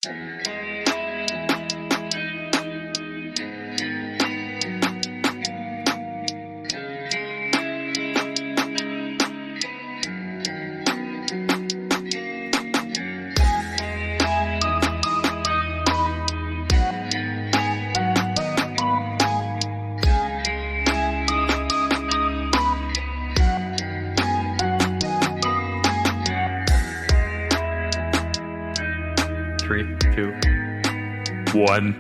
Three, two, one.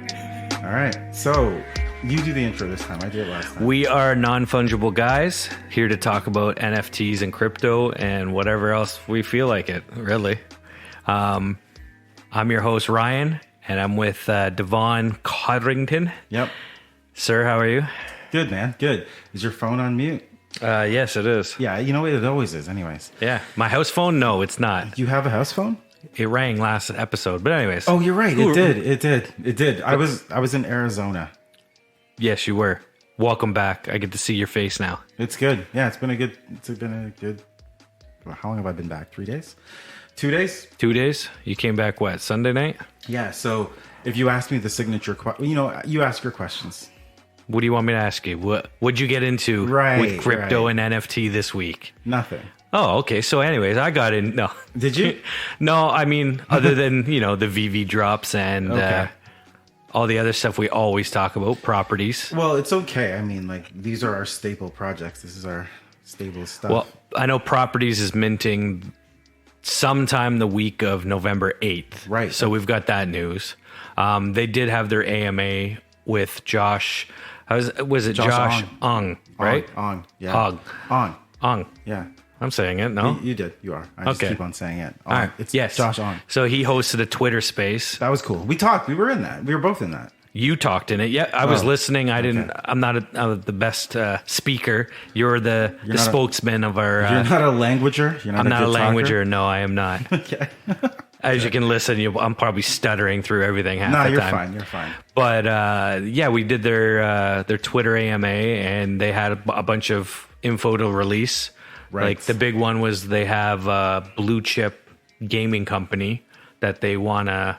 All right. So you do the intro this time. I did it last time. We are non-fungible guys here to talk about NFTs and crypto and whatever else we feel like it, really. I'm your host, Ryan, and I'm with Devon Codrington. Yep. Sir, how are you? Good, man. Good. Is your phone on mute? Yes, it is. Yeah, you know it always is anyways. Yeah. My house phone? No, it's not. You have a house phone? It rang last episode, but anyways. Oh, you're right. It did. I was in Arizona. Yes, you were. Welcome back. I get to see your face now. It's good. Yeah, it's been a good. How long have I been back? 3 days? 2 days? 2 days? You came back, what, Sunday night? Yeah, so if you ask me the signature you ask your questions. What do you want me to ask you? What'd you get into with crypto and NFT this week? Nothing. Oh, okay. So anyways, I got in. No. Did you? No, I mean, other than, the Veve drops and all the other stuff we always talk about, properties. Well, it's okay. I mean, like, these are our staple projects. This is our stable stuff. Well, I know properties is minting sometime the week of November 8th. Right. So we've got that news. They did have their AMA with Josh. Was it Josh Ong, right? Ong. Yeah. Ong. Yeah. I'm saying it, no? You did. You are. I just keep on saying it. All right. It's yes. Josh Ong. So he hosted a Twitter space. That was cool. We talked. We were in that. We were both in that. You talked in it. Yeah, I was listening. I didn't. I'm not the best speaker. You're the spokesman of our. You're not a languager. I'm not a languager. No, I am not. Okay. As you can listen, I'm probably stuttering through everything half the time. No, you're fine. You're fine. But yeah, we did their Twitter AMA, and they had a bunch of info to release. Right. Like the big one was they have a blue chip gaming company that they want to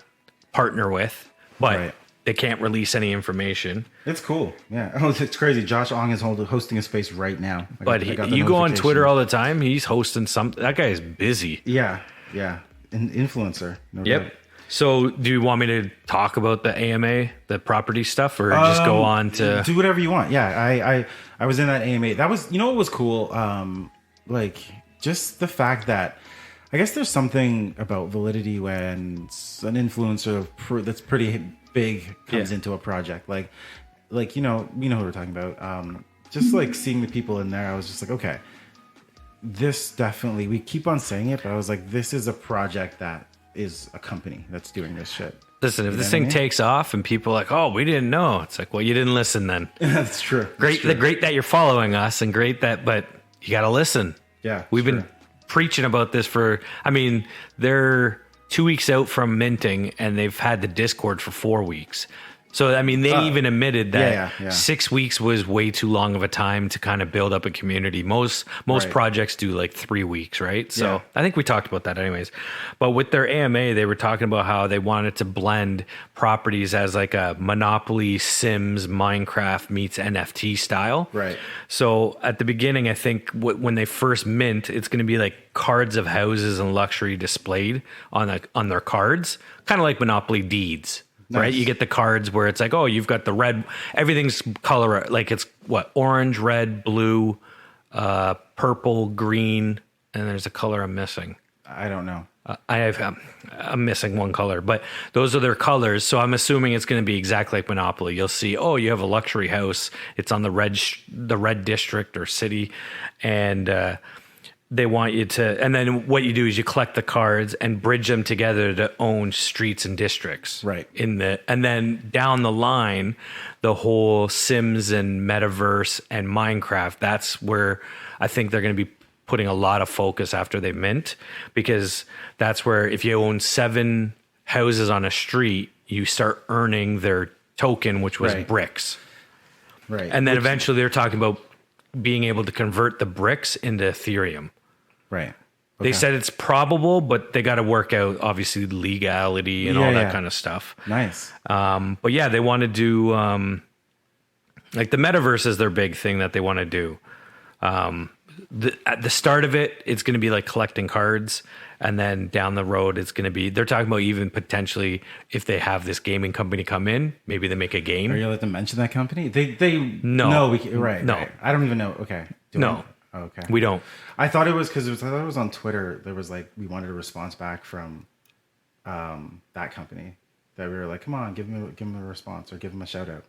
partner with, but they can't release any information. It's cool. Yeah. Oh, it's crazy. Josh Ong is hosting a space right now. But you go on Twitter all the time. He's hosting something. That guy is busy. Yeah. Yeah. An influencer. No doubt. So do you want me to talk about the AMA, the property stuff, or just go on to... Do whatever you want. Yeah. I was in that AMA. That was, what was cool? Like, just the fact that I guess there's something about validity when an influencer that's pretty big comes into a project. Like you know who we're talking about. Just like seeing the people in there, I was just like, okay, this definitely. We keep on saying it, but I was like, this is a project that is a company that's doing this shit. Listen, if this thing takes off and people are like, oh, we didn't know, it's like, well, you didn't listen then. That's true. Great that you're following us, and great that, but you got to listen. Yeah, we've been preaching about this they're 2 weeks out from minting, and they've had the Discord for 4 weeks. So, I mean, they even admitted that 6 weeks was way too long of a time to kind of build up a community. Most projects do like 3 weeks, right? So I think we talked about that anyways. But with their AMA, they were talking about how they wanted to blend properties as like a Monopoly, Sims, Minecraft meets NFT style. Right. So at the beginning, I think when they first mint, it's going to be like cards of houses and luxury displayed on their cards, kind of like Monopoly deeds. Nice. Right, you get the cards where it's like, oh, you've got the red, everything's color, like it's orange, red, blue, purple, green, and there's a color I'm missing. I don't know. I'm missing one color, but those are their colors. So I'm assuming it's going to be exactly like Monopoly. You'll see, oh, you have a luxury house. It's on the red district or city, and they want you to, and then what you do is you collect the cards and bridge them together to own streets and districts. Right. And then down the line, the whole Sims and Metaverse and Minecraft, that's where I think they're going to be putting a lot of focus after they mint, because that's where if you own 7 houses on a street, you start earning their token, which was BRIX. Right. And then eventually they're talking about being able to convert the BRIX into Ethereum. Right. They said it's probable, but they got to work out obviously legality and all that kind of stuff. Nice. But yeah, they want to do like the metaverse is their big thing that they want to do. At the start of it, it's going to be like collecting cards. And then down the road, it's going to be, they're talking about even potentially if they have this gaming company come in, maybe they make a game. Are you allowed to mention that company? No. No. Right. I don't even know. Okay. Okay. We don't. I thought it was because I thought it was on Twitter. There was like, we wanted a response back from that company that we were like, come on, give them a response or give them a shout out.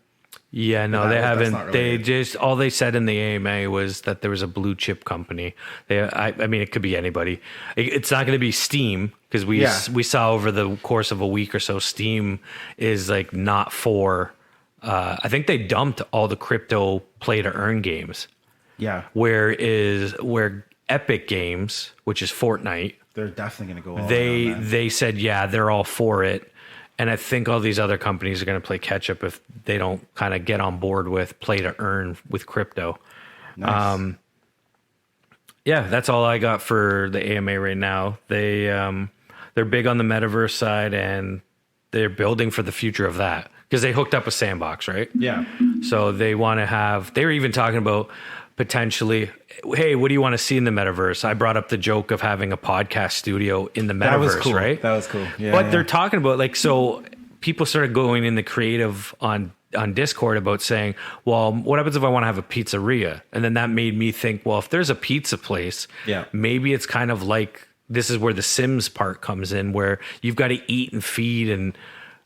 Yeah, no, they haven't. Really they just, all they said in the AMA was that there was a blue chip company. I mean, it could be anybody. It's not going to be Steam because we saw over the course of a week or so, Steam is like not for, I think they dumped all the crypto play to earn games. Yeah. Where Epic Games, which is Fortnite, they're definitely going to go all in on that. They said, yeah, they're all for it. And I think all these other companies are going to play catch up if they don't kind of get on board with play to earn with crypto. Nice. Yeah, that's all I got for the AMA right now. They're big on the metaverse side and they're building for the future of that because they hooked up a sandbox, right? Yeah. So they want to have, they were even talking about potentially, hey, what do you want to see in the metaverse? I brought up the joke of having a podcast studio in the metaverse, that was cool. Right? That was cool. Yeah, but they're talking about like, so people started going in the creative on Discord about saying, well, what happens if I want to have a pizzeria? And then that made me think, well, if there's a pizza place, maybe it's kind of like, this is where the Sims part comes in, where you've got to eat and feed and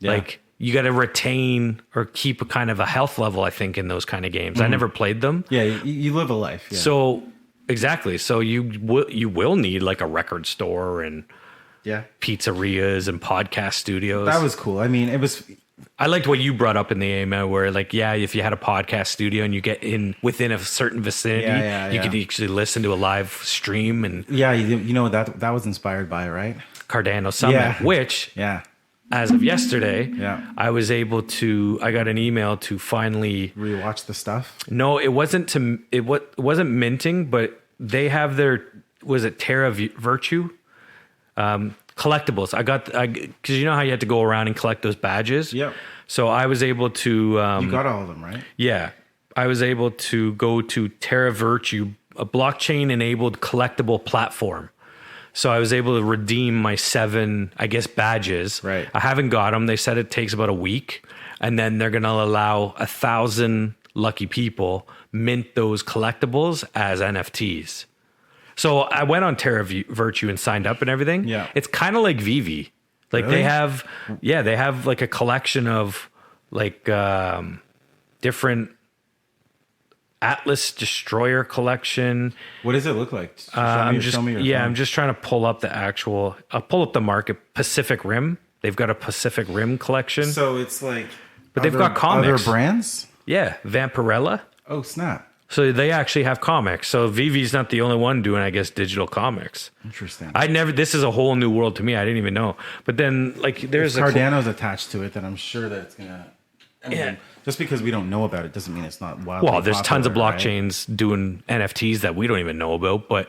like, you got to retain or keep a kind of a health level, I think, in those kind of games. I never played them. Yeah, you live a life. Yeah. So, exactly. So you will need like a record store and pizzerias and podcast studios. That was cool. I mean, it was... I liked what you brought up in the AMA where like, if you had a podcast studio and you get in within a certain vicinity, you could actually listen to a live stream. And you know, that was inspired by, right? Cardano Summit, which... As of yesterday, I was able to. I got an email to finally rewatch the stuff. No, it wasn't to. It wasn't minting, but they have their. Was it Terra Virtue? Collectibles. Because you know how you had to go around and collect those badges. Yep. So I was able to. You got all of them, right? Yeah, I was able to go to Terra Virtue, a blockchain-enabled collectible platform. So I was able to redeem my 7, I guess, badges. Right. I haven't got them. They said it takes about a week. And then they're going to allow 1,000 lucky people mint those collectibles as NFTs. So I went on Terra Virtue and signed up and everything. Yeah. It's kind of like Veve. Like really? they have like a collection of like different Atlas Destroyer collection. What does it look like? I'm just trying to pull up the actual. I'll pull up the market. Pacific Rim. They've got a Pacific Rim collection. So it's like, but they've got comics. Other brands? Yeah, Vampirella. Oh snap! So they actually have comics. So Vivi's not the only one doing, I guess, digital comics. Interesting. This is a whole new world to me. I didn't even know. But then, like, there's Cardano's attached to it, then I'm sure that it's gonna. Just because we don't know about it doesn't mean it's not wildly Well, there's popular, tons of blockchains doing NFTs that we don't even know about, but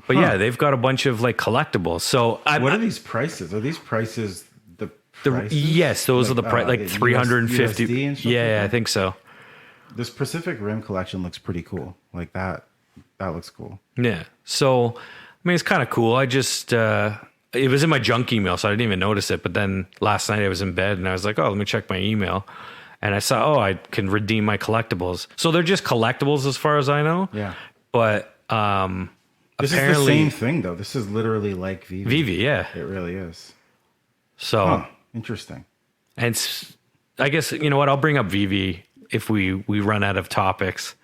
yeah, they've got a bunch of like collectibles. So what are these prices? Are these prices the prices? Yes, those are the price, like 350. Yeah, I think so. This Pacific Rim collection looks pretty cool. Like that looks cool. Yeah. So, I mean, it's kind of cool. I just, it was in my junk email, so I didn't even notice it. But then last night I was in bed and I was like, oh, let me check my email. And I saw, I can redeem my collectibles. So they're just collectibles as far as I know. Yeah. But this is the same thing, though. This is literally like Veve. Veve, yeah. It really is. So interesting. And I guess, you know what? I'll bring up Veve if we run out of topics.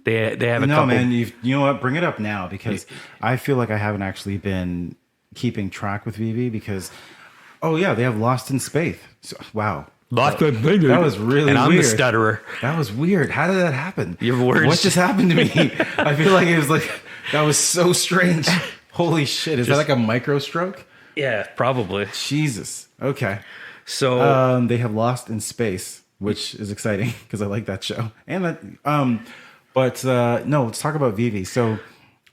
They have a couple. No, man, you know what? Bring it up now because I feel like I haven't actually been keeping track with Veve because, they have Lost in Space. So, wow. That was really and I'm weird. the stutterer. That was weird. How did that happen? Your words. What just happened to me? I feel like it was like, that was so strange. Holy shit. Is that like a micro stroke? Yeah, probably. Jesus. Okay. So they have Lost in Space, which is exciting because I like that show. And that, no, let's talk about Veve. So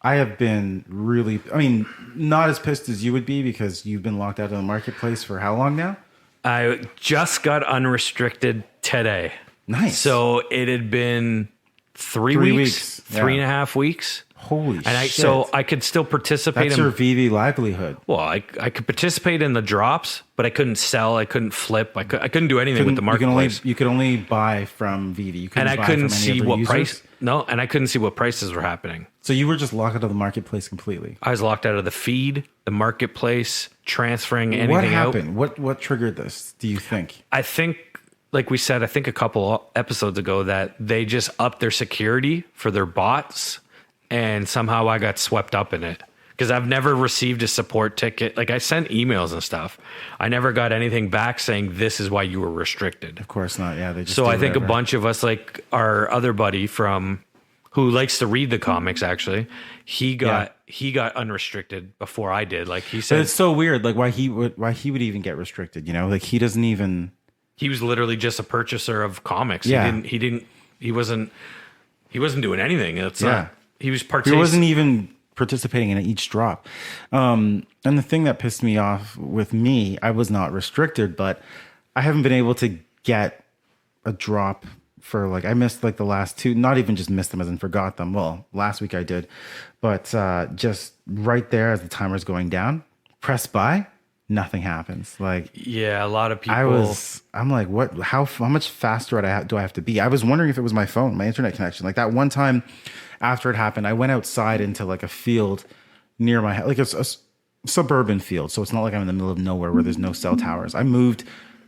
I have been really, I mean, not as pissed as you would be because you've been locked out of the marketplace for how long now? I just got unrestricted today. Nice. So it had been 3 weeks, 3.5 weeks. Holy shit. So I could still participate. That's your Veve livelihood. Well, I could participate in the drops, but I couldn't sell. I couldn't flip. I couldn't do anything with the marketplace. You could only buy from Veve. You couldn't and I couldn't see what price. No, and I couldn't see what prices were happening. So you were just locked out of the marketplace completely. I was locked out of the feed, the marketplace, transferring anything What out. happened? What triggered this, do you think? I think, like we said, I think a couple episodes ago, that they just upped their security for their bots, and somehow I got swept up in it. Because I've never received a support ticket. Like, I sent emails and stuff. I never got anything back saying this is why you were restricted. Of course not. Yeah, they just so I think a bunch of us, like our other buddy who likes to read the comics, actually, he got unrestricted before I did. Like, he said, but it's so weird. Like, why he would even get restricted? You know, like he doesn't even. He was literally just a purchaser of comics. Yeah. He wasn't doing anything. It's not. He was He wasn't even participating in each drop. And the thing that pissed me off with me, I was not restricted, but I haven't been able to get a drop for I missed the last two, not even just missed them as in forgot them. Well, last week I did, but just right there as the timer's going down, press buy, nothing happens. A lot of people. I'm like, what? How much faster do I have to be? I was wondering if it was my phone, my internet connection. Like that one time after it happened, I went outside into a field near my house, it's a suburban field. So it's not like I'm in the middle of nowhere where there's no cell towers. I moved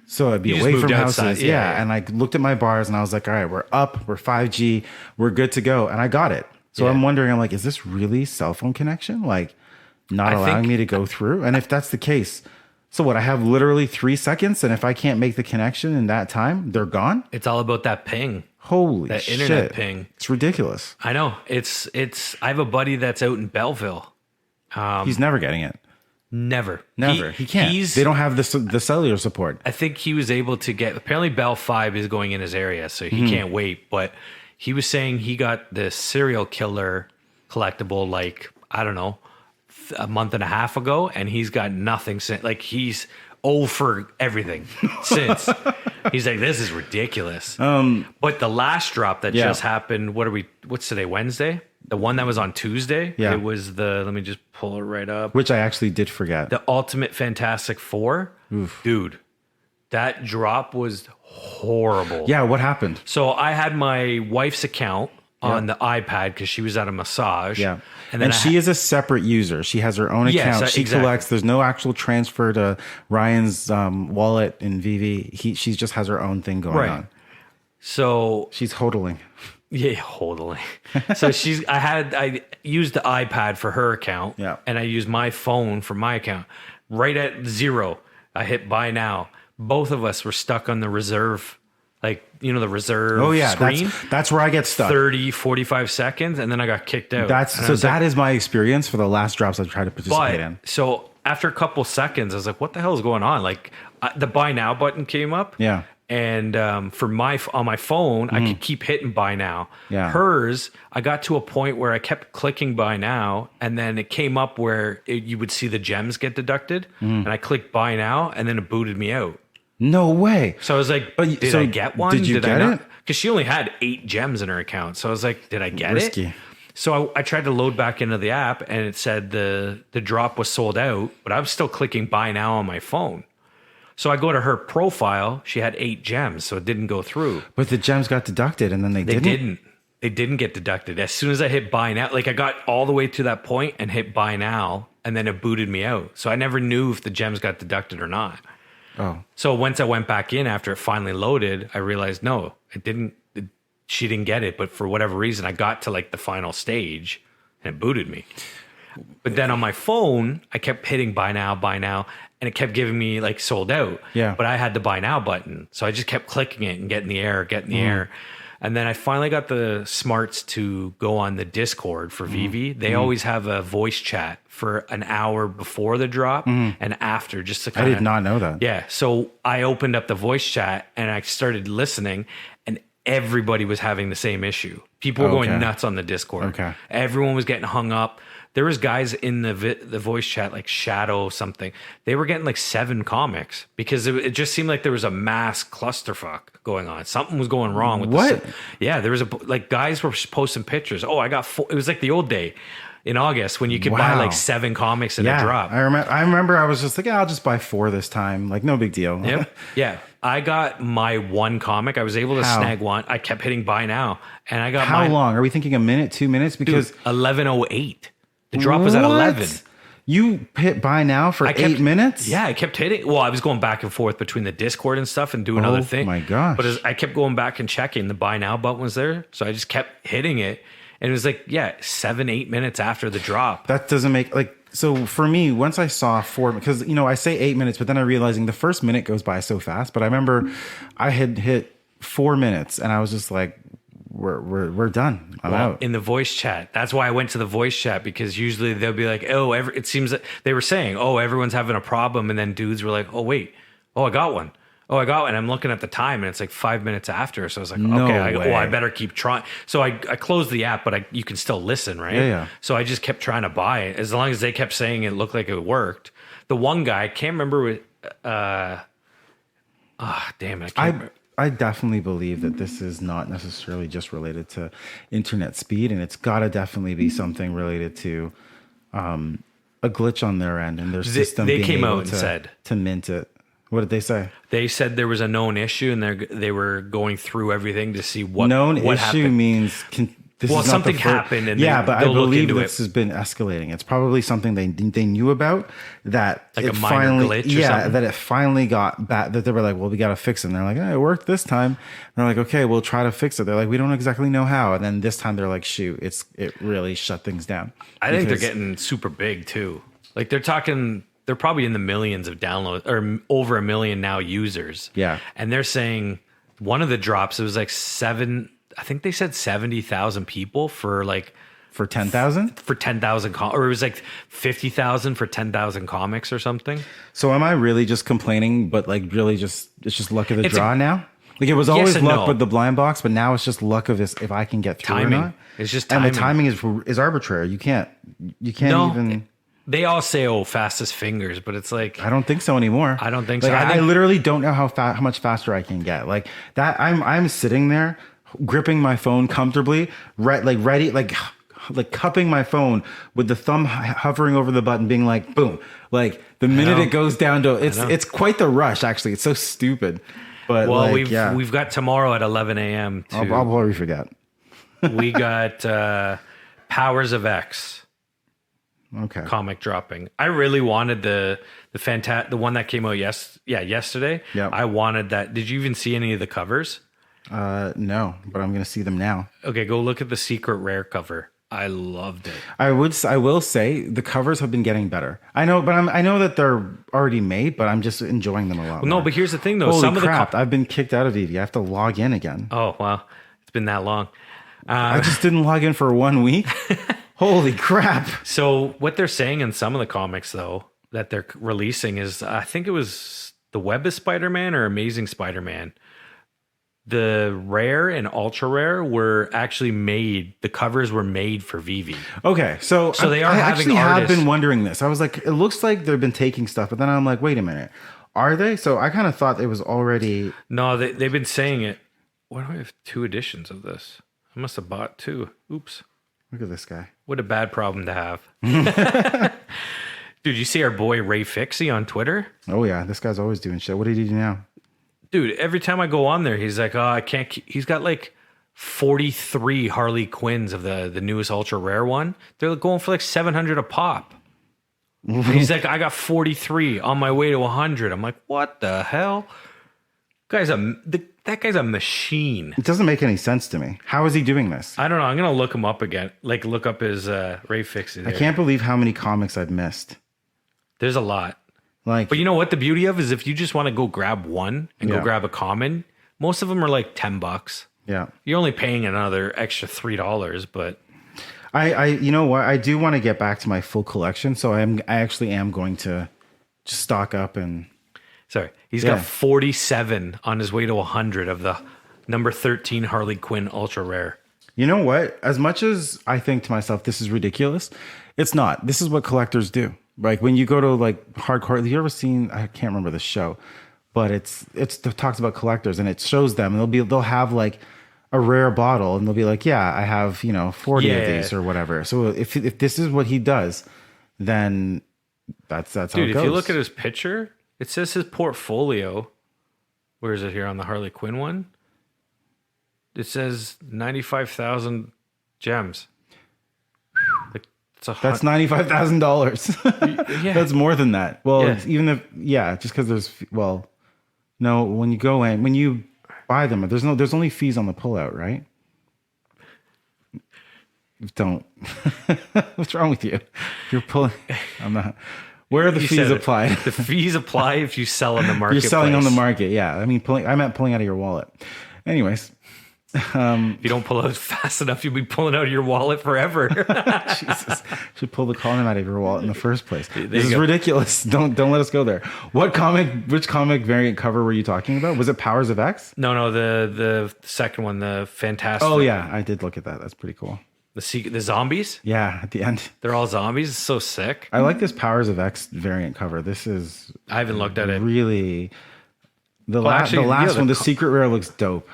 so I'd be away from houses. Yeah. And I looked at my bars and I was like, all right, we're up, we're 5G, we're good to go. And I got it. So I'm wondering, I'm like, is this really cell phone connection? Not allowing me to go through? And if that's the case, so what? I have literally 3 seconds, and if I can't make the connection in that time, they're gone? It's all about that ping. Holy that shit. Internet ping. It's ridiculous. I know. It's. I have a buddy that's out in Belleville. He's never getting it. Never. He can't. They don't have the cellular support. I think he was able to get. Apparently, Bell 5 is going in his area, so he can't wait. But he was saying he got the serial killer collectible, I don't know, a month and a half ago, and he's got nothing since. He's old for everything since. He's like, this is ridiculous. But the last drop that just happened, what's today, Wednesday? The one that was on Tuesday, it was let me just pull it right up. Which I actually did forget. The Ultimate Fantastic Four. Oof. Dude, that drop was horrible. Yeah, what happened? So I had my wife's account on the iPad because she was at a massage. Yeah. And she is a separate user. She has her own account. She collects. There's no actual transfer to Ryan's wallet in Veve. She just has her own thing going on. So she's hodling. Yeah, hodling. So I used the iPad for her account. Yeah. And I used my phone for my account. Right at 0, I hit buy now. Both of us were stuck on the reserve. The reserve screen. That's where I get stuck. 30, 45 seconds, and then I got kicked out. That is my experience for the last drops I've tried to participate in. So after a couple seconds, I was like, what the hell is going on? The buy now button came up. Yeah. And on my phone, I could keep hitting buy now. Yeah. Hers, I got to a point where I kept clicking buy now, and then it came up where you would see the gems get deducted, and I clicked buy now, and then it booted me out. No way. So I was like, did I get one? Did you get it? Because she only had 8 gems in her account. So I was like, did I get it? So I tried to load back into the app, and it said the drop was sold out, but I was still clicking buy now on my phone. So I go to her profile. She had 8 gems, so it didn't go through. But the gems got deducted, and then they didn't? They didn't get deducted. As soon as I hit buy now, I got all the way to that point and hit buy now, and then it booted me out. So I never knew if the gems got deducted or not. Oh. So once I went back in after it finally loaded, I realized, no, it didn't. She didn't get it. But for whatever reason, I got to the final stage and it booted me. But then on my phone, I kept hitting buy now, and it kept giving me sold out. Yeah. But I had the buy now button. So I just kept clicking it and getting the error. And then I finally got the smarts to go on the Discord for Veve. They always have a voice chat for an hour before the drop and after, just to kind of... I did not know that. Yeah. So I opened up the voice chat and I started listening, and everybody was having the same issue. People were going nuts on the Discord. Okay. Everyone was getting hung up. There was guys in the voice chat, like Shadow something. They were getting like 7 comics because it just seemed like there was a mass clusterfuck going on. Something was going wrong with what? Yeah, there was like guys were posting pictures. Oh, I got 4. It was like the old day in August when you could buy like 7 comics in a drop. I remember I was just like, yeah, I'll just buy 4 this time. Like, no big deal. Yep. Yeah. I got my 1 comic. I was able to snag one. I kept hitting buy now. And I got How long? Are we thinking a minute, 2 minutes? Because 11:08. The drop was at 11. You hit buy now for 8 minutes? Yeah, I kept hitting. Well, I was going back and forth between the Discord and stuff and doing other things. Oh my gosh. But I kept going back and checking, the buy now button was there. So I just kept hitting it. And it was like, 7-8 minutes after the drop. That doesn't make so for me, once I saw 4, because I say 8 minutes, but then I'm realizing the first minute goes by so fast. But I remember I had hit 4 minutes and I was just like, we're done. I'm out. In the voice chat. That's why I went to the voice chat, because usually they'll be like, it seems that they were saying, everyone's having a problem. And then dudes were like, I got one. Oh, I got one. I'm looking at the time and it's like 5 minutes after. So I was like, I better keep trying. So I closed the app, but you can still listen, right? Yeah. So I just kept trying to buy it. As long as they kept saying it looked like it worked. The one guy, I can't remember I definitely believe that this is not necessarily just related to internet speed, and it's got to definitely be something related to a glitch on their end and their system. They came out and said to mint it. What did they say? They said there was a known issue, and they were going through everything to see what issue happened. means. Something happened, and but I believe this has been escalating. It's probably something they knew about, that like a minor glitch. Or something? That it finally got back. That they were like, well, we got to fix it. And they're like, it worked this time. And they're like, okay, we'll try to fix it. They're like, we don't exactly know how. And then this time they're like, shoot, it really shut things down. I think they're getting super big too. Like they're probably in the millions of downloads, or over 1 million now users. Yeah, and they're saying one of the drops, it was like 7. I think they said 70,000 people for 10,000 for 10,000 or it was like 50,000 for 10,000 comics or something. So am I really just complaining, but really it's just luck of the draw now? Like it was always luck with the blind box, but now it's just luck of this, if I can get through timing. Or not. It's just timing. And the timing is arbitrary. You can't even. They all say, fastest fingers, but it's like, I don't think so anymore. I don't think so. I literally don't know how much faster I can get. Like that, I'm sitting there gripping my phone comfortably, ready, like cupping my phone with the thumb hovering over the button, being like, boom. Like the minute it goes down to it's quite the rush. Actually, it's so stupid. But we've got tomorrow at 11 a.m. I'll probably forget. We got Powers of X. Okay. Comic dropping. I really wanted the one that came out yesterday. Yeah. I wanted that. Did you even see any of the covers? No, but I'm going to see them now. Okay, go look at the secret rare cover. I loved it. I will say the covers have been getting better. I know that they're already made, but I'm just enjoying them a lot. No, but here's the thing though. Holy crap! I've been kicked out of Veve. I have to log in again. Oh wow, it's been that long. I just didn't log in for 1 week. Holy crap. So what they're saying in some of the comics, though, that they're releasing is, I think it was the Web of Spider-Man or Amazing Spider-Man. The rare and ultra rare were actually made. The covers were made for Veve. Okay, so they are having artists. I have been wondering this. I was like, it looks like they've been taking stuff, but then I'm like, wait a minute. Are they? So I kind of thought it was already... No, they've been saying it. Why do I have 2 editions of this? I must have bought 2. Oops. Look at this guy. What a bad problem to have. Dude, you see our boy Ray Fixie on Twitter? Oh, yeah. This guy's always doing shit. What did he do now? Dude, every time I go on there, he's like, I can't. He's got like 43 Harley Quinns of the newest ultra rare one. They're going for like 700 a pop. And he's like, I got 43 on my way to 100. I'm like, what the hell? That guy's a machine. It doesn't make any sense to me. How is he doing this? I don't know. I'm going to look him up again. Like, look up his Ray Fixie there. I can't believe how many comics I've missed. There's a lot. But you know what the beauty of is, if you just want to go grab one and go grab a common, most of them are like $10. Yeah. You're only paying another extra $3, but I you know what? I do want to get back to my full collection, so I actually am going to just stock up and... Sorry, he's got 47 on his way to 100 of the Number 13 Harley Quinn ultra rare. You know what? As much as I think to myself, this is ridiculous, it's not. This is what collectors do. Like when you go to like hardcore, have you ever seen, I can't remember the show, but it talks about collectors and it shows them and they'll have like a rare bottle and they'll be like, yeah, I have, 40 of these or whatever. So if this is what he does, then that's how it goes. Dude, if you look at his picture, it says his portfolio. Where is it here on the Harley Quinn one? It says 95,000 gems. Like, that's $95,000. Yeah. That's more than that. Well, just because there's, no, when you buy them, there's only fees on the pullout, right? Don't. What's wrong with you? You're pulling. I'm not. Where are the fees applied? The fees apply if you sell on the market. You're selling on the market, yeah. I mean, I meant pulling out of your wallet. Anyways. If you don't pull out fast enough, you'll be pulling out of your wallet forever. Jesus. Should pull the condom out of your wallet in the first place. This is ridiculous. Don't let us go there. Which comic variant cover were you talking about? Was it Powers of X? No, the second one, the Fantastic. Oh yeah, I did look at that. That's pretty cool. The zombies? Yeah, at the end. They're all zombies. It's so sick. I like this Powers of X variant cover. This is I haven't looked at it. Really the last one, the secret rare looks dope.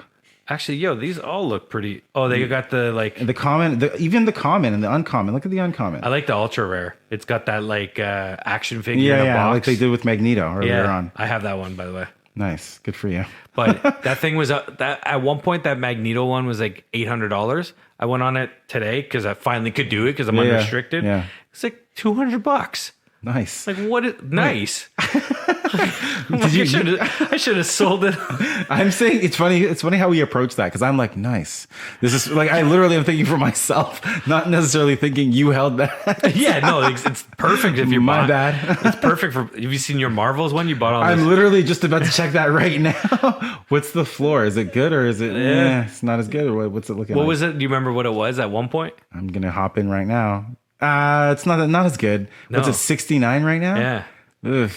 Actually, these all look pretty. Oh, they got the like the common, even the common and the uncommon. Look at the uncommon. I like the ultra rare. It's got that like action figure in a box, like they did with Magneto earlier on. I have that one, by the way. Nice, good for you. But that thing was that at one point that Magneto one was like $800. I went on it today because I finally could do it because I'm unrestricted. Yeah, it's like $200. Nice. Like what is nice? I should have sold it. I'm saying it's funny. It's funny how we approach that because I'm like, nice. This is like I literally am thinking for myself, not necessarily thinking you held that. Yeah, no, it's perfect if you're my bad. It's perfect for. Have you seen your Marvels one? You bought on. I'm literally just about to check that right now. What's the floor? Is it good or is it? Yeah, it's not as good. Or what's it looking? What was it? Do you remember what it was at one point? I'm gonna hop in right now. It's not as good. No. What's it? 69 right now? Yeah. Ugh.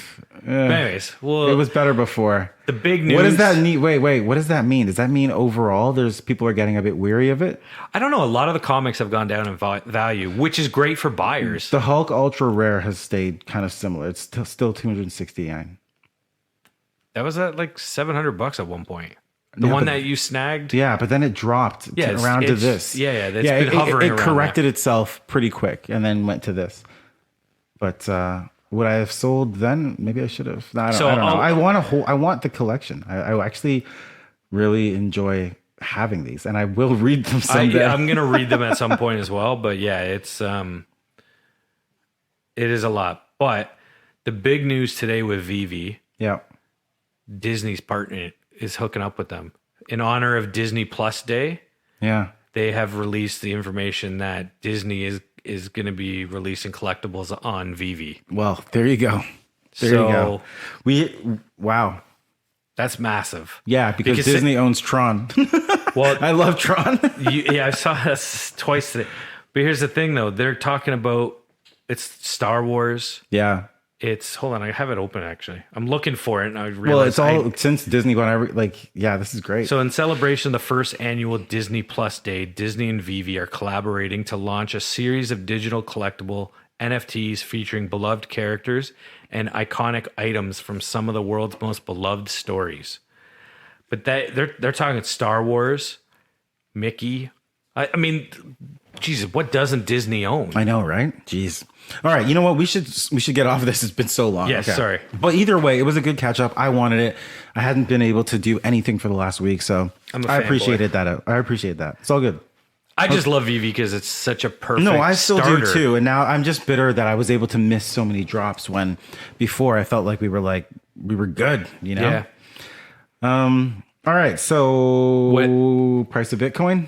Anyways, well, it was better before. The big news. What does that mean? Wait. What does that mean? Does that mean overall there's people are getting a bit weary of it? I don't know. A lot of the comics have gone down in value, which is great for buyers. The Hulk Ultra Rare has stayed kind of similar. It's still 269. That was at like $700 at one point. The one that you snagged? Yeah, but then it dropped around to this. Yeah. It's been hovering around. It corrected itself pretty quick and then went to this. But would I have sold then? Maybe I should have. I don't know. I want the collection. I actually really enjoy having these, and I will read them someday. I'm going to read them at some point as well. But yeah, it is a lot. But the big news today with Veve, Disney's partner is hooking up with them in honor of Disney Plus Day. Yeah, they have released the information that Disney is going to be releasing collectibles on Veve. Well, there you go. There you go. Wow. That's massive. Yeah, because Disney owns Tron. Well, I love Tron. I saw this twice today. But here's the thing, though. They're talking about it's Star Wars. Yeah. Hold on, I have it open actually. I'm looking for it and I realized since Disney this is great. So in celebration of the first annual Disney Plus Day, Disney and Veve are collaborating to launch a series of digital collectible NFTs featuring beloved characters and iconic items from some of the world's most beloved stories. But they're talking Star Wars, Mickey. I mean, Jesus, what doesn't Disney own? I know, right? Jeez. All right, you know what? We should get off of this. It's been so long. Yeah, okay. Sorry. But either way, it was a good catch up. I wanted it. I hadn't been able to do anything for the last week, so I appreciated that. I appreciate that. It's all good. I just love Veve because it's such a perfect No, I still starter. do too. And now I'm just bitter that I was able to miss so many drops when before I felt like we were good, you know? Yeah. All right, so price of Bitcoin?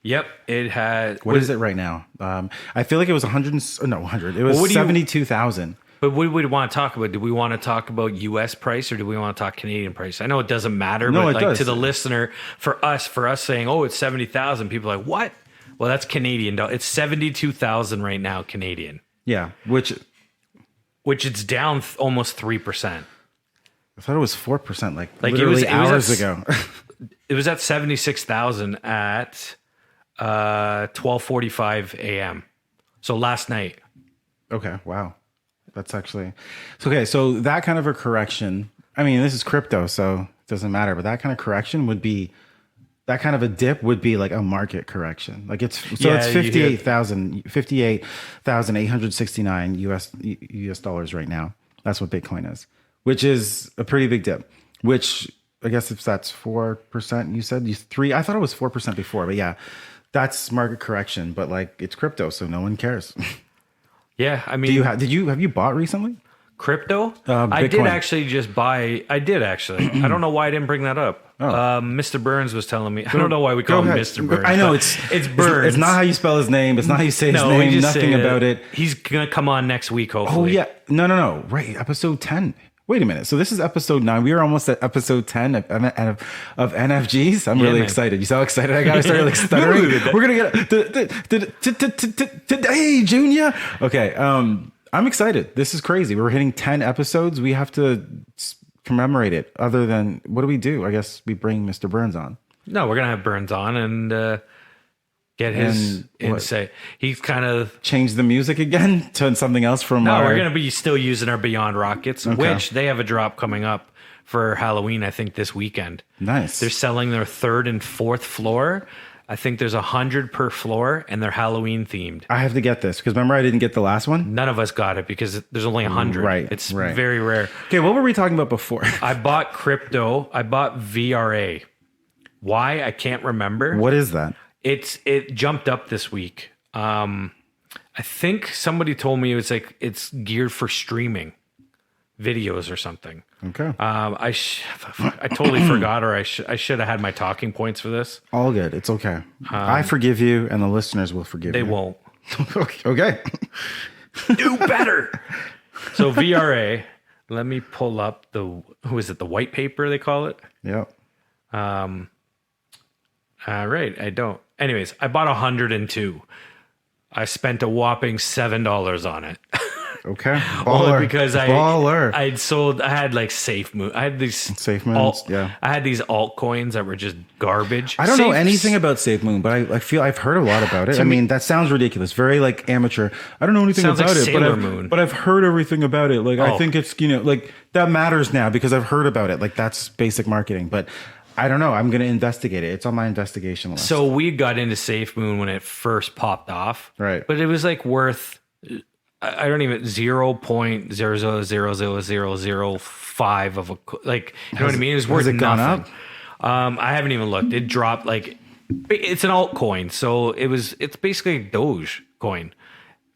Yep, it had. What is it right now? I feel like it was 100. It was 72,000. But what do we want to talk about? Do we want to talk about U.S. price or do we want to talk Canadian price? I know it doesn't matter, but like to the listener, for us saying, oh, it's 70,000, people are like, what? Well, that's Canadian. It's 72,000 right now, Canadian. Yeah, which it's down almost 3%. I thought it was 4%, like literally hours ago. it was at 76,000 at 12:45 a.m. So last night. Okay. Wow. That's actually okay. So that kind of a correction. I mean, this is crypto, so it doesn't matter. But that kind of correction would be, that kind of a dip would be like a market correction. Like it's 58,869 US dollars right now. That's what Bitcoin is, which is a pretty big dip. Which I guess if that's 4%, you said 3. I thought it was 4% before, but yeah, that's market correction. But like it's crypto, so no one cares. Yeah, I mean, have you bought recently? Crypto? I did actually just buy. I did actually. I don't know why I didn't bring that up. Mr. Burns was telling me. I don't know why we call him Mr. Burns. I know it's Burns. It's not how you spell his name. It's not how you say his name. Nothing about it. He's gonna come on next week, hopefully. Oh yeah, no. Right, episode 10. Wait a minute. So this is episode 9. We are almost at episode 10 of NFGs. I'm really excited. You so excited? I gotta start like stuttering. We're gonna get today, Junior. Okay. I'm excited. This is crazy. We're hitting 10 episodes. We have to commemorate it. Other than, what do? I guess we bring Mr. Burns on. No, we're going to have Burns on and get his insight. He's kind of changed the music again to something else from we're going to be still using our Beyond Rockets, which they have a drop coming up for Halloween, I think, this weekend. Nice. They're selling their 3rd and 4th floor. I think there's 100 per floor, and they're Halloween themed. I have to get this because remember I didn't get the last one. None of us got it because there's only 100. Right, it's very rare. Okay, what were we talking about before? I bought crypto. I bought VRA. Why? I can't remember. What is that? It jumped up this week. I think somebody told me it's geared for streaming videos or something. Okay. I totally forgot, or I should have had my talking points for this. All good. It's okay. I forgive you, and the listeners will forgive you. They won't. Okay. Do better. So VRA. Let me pull up the white paper they call it. Yep. Right. I don't. Anyways, I bought 102. I spent a whopping $7 on it. Okay. Baller. Because I had like Safe Moon. I had these Safe Moons. I had these altcoins that were just garbage. I don't know anything about Safe Moon, but I feel I've heard a lot about it. I mean, that sounds ridiculous. Very like amateur. I don't know anything about like it, Sailor Moon. But I've heard everything about it. Like I think it's, like that matters now because I've heard about it. Like that's basic marketing, but I don't know. I'm going to investigate it. It's on my investigation list. So we got into Safe Moon when it first popped off. Right. But it was like worth, I don't even, 0.0000005 of a, like, you know what I mean? It was worth nothing. Up? I haven't even looked. It dropped like, it's an altcoin. So it's basically a Doge coin.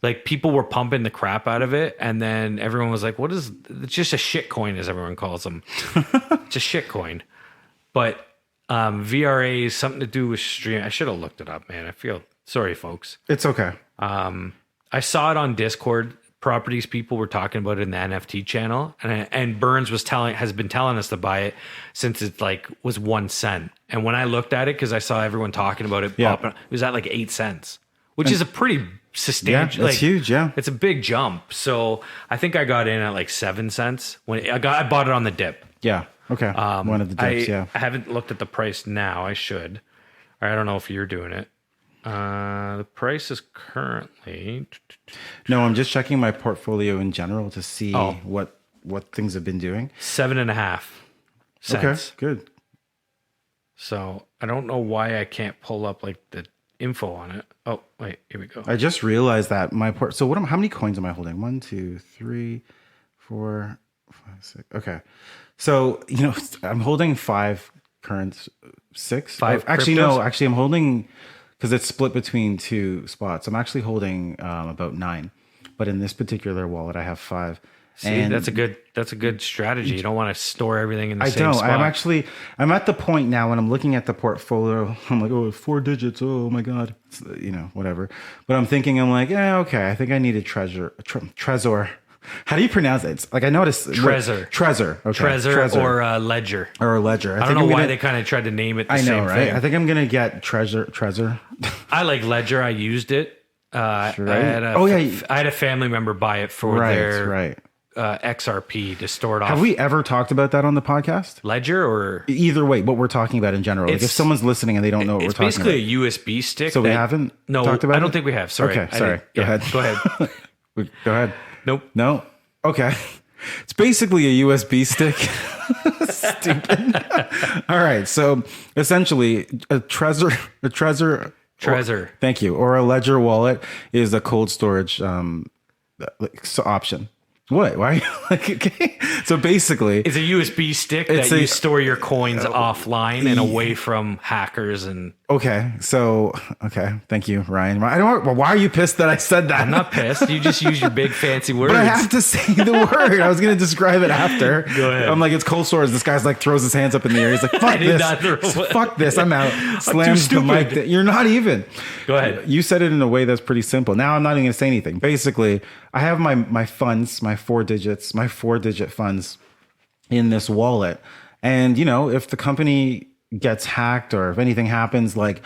Like people were pumping the crap out of it. And then everyone was like, it's just a shit coin as everyone calls them. It's a shit coin. But VRA is something to do with stream. I should have looked it up, man. Sorry, folks. It's okay. I saw it on Discord. Properties people were talking about it in the NFT channel, and Burns has been telling us to buy it since it was 1 cent. And when I looked at it, because I saw everyone talking about it, popping, it was at like 8 cents, which is a pretty substantial. Yeah, it's huge. Yeah, it's a big jump. So I think I got in at like 7 cents when I bought it on the dip. Yeah. Okay. One of the dips. I haven't looked at the price now. I should. I don't know if you're doing it. The price is currently. No, I'm just checking my portfolio in general to see what things have been doing. 7.5 cents. Okay, good. So I don't know why I can't pull up like the info on it. Oh, wait, here we go. I just realized that so how many coins am I holding? 1, 2, 3, 4, 5, 6. Okay. So, I'm holding 5 current 6. 5 actually, cryptos? no, actually I'm holding, because it's split between 2 spots. I'm actually holding about 9, but in this particular wallet, I have 5. See, and that's a good strategy. You don't want to store everything in the same spot. I'm at the point now when I'm looking at the portfolio, I'm like, oh, 4 digits. Oh my God. It's, whatever. But I'm thinking, okay, I think I need a Trezor. How do you pronounce it? It's like I noticed Trezor. Trezor. Okay. Trezor or Ledger. Or a Ledger. I don't know why they kind of tried to name it the same know, right? thing. I think I'm gonna get Trezor. I like Ledger. I used it. Right? I had a family member buy it for their XRP to store it off. Have we ever talked about that on the podcast? Ledger or either way, what we're talking about in general. Like if someone's listening and they don't know what we're talking about. It's basically a USB stick. So we haven't talked about it? I don't think we have. Sorry. Okay, sorry. Go ahead. Go ahead. Go ahead. Nope. No? Okay. It's basically a USB stick. Stupid. All right. So essentially a Trezor. Thank you. Or a Ledger wallet is a cold storage option. What? Why? Okay. So basically, it's a USB stick that you store your coins offline and away from hackers and. Okay. So, thank you, Ryan. Why are you pissed that I said that? I'm not pissed. You just use your big fancy words. But I have to say the word. I was going to describe it after. Go ahead. I'm like, it's cold storage. This guy's like throws his hands up in the air. He's like, fuck this. Fuck this. I'm out. Slams the mic. You're not even. Go ahead. You said it in a way that's pretty simple. Now I'm not even going to say anything. Basically, I have my funds, my 4-digit funds in this wallet. And, if the company gets hacked or if anything happens, like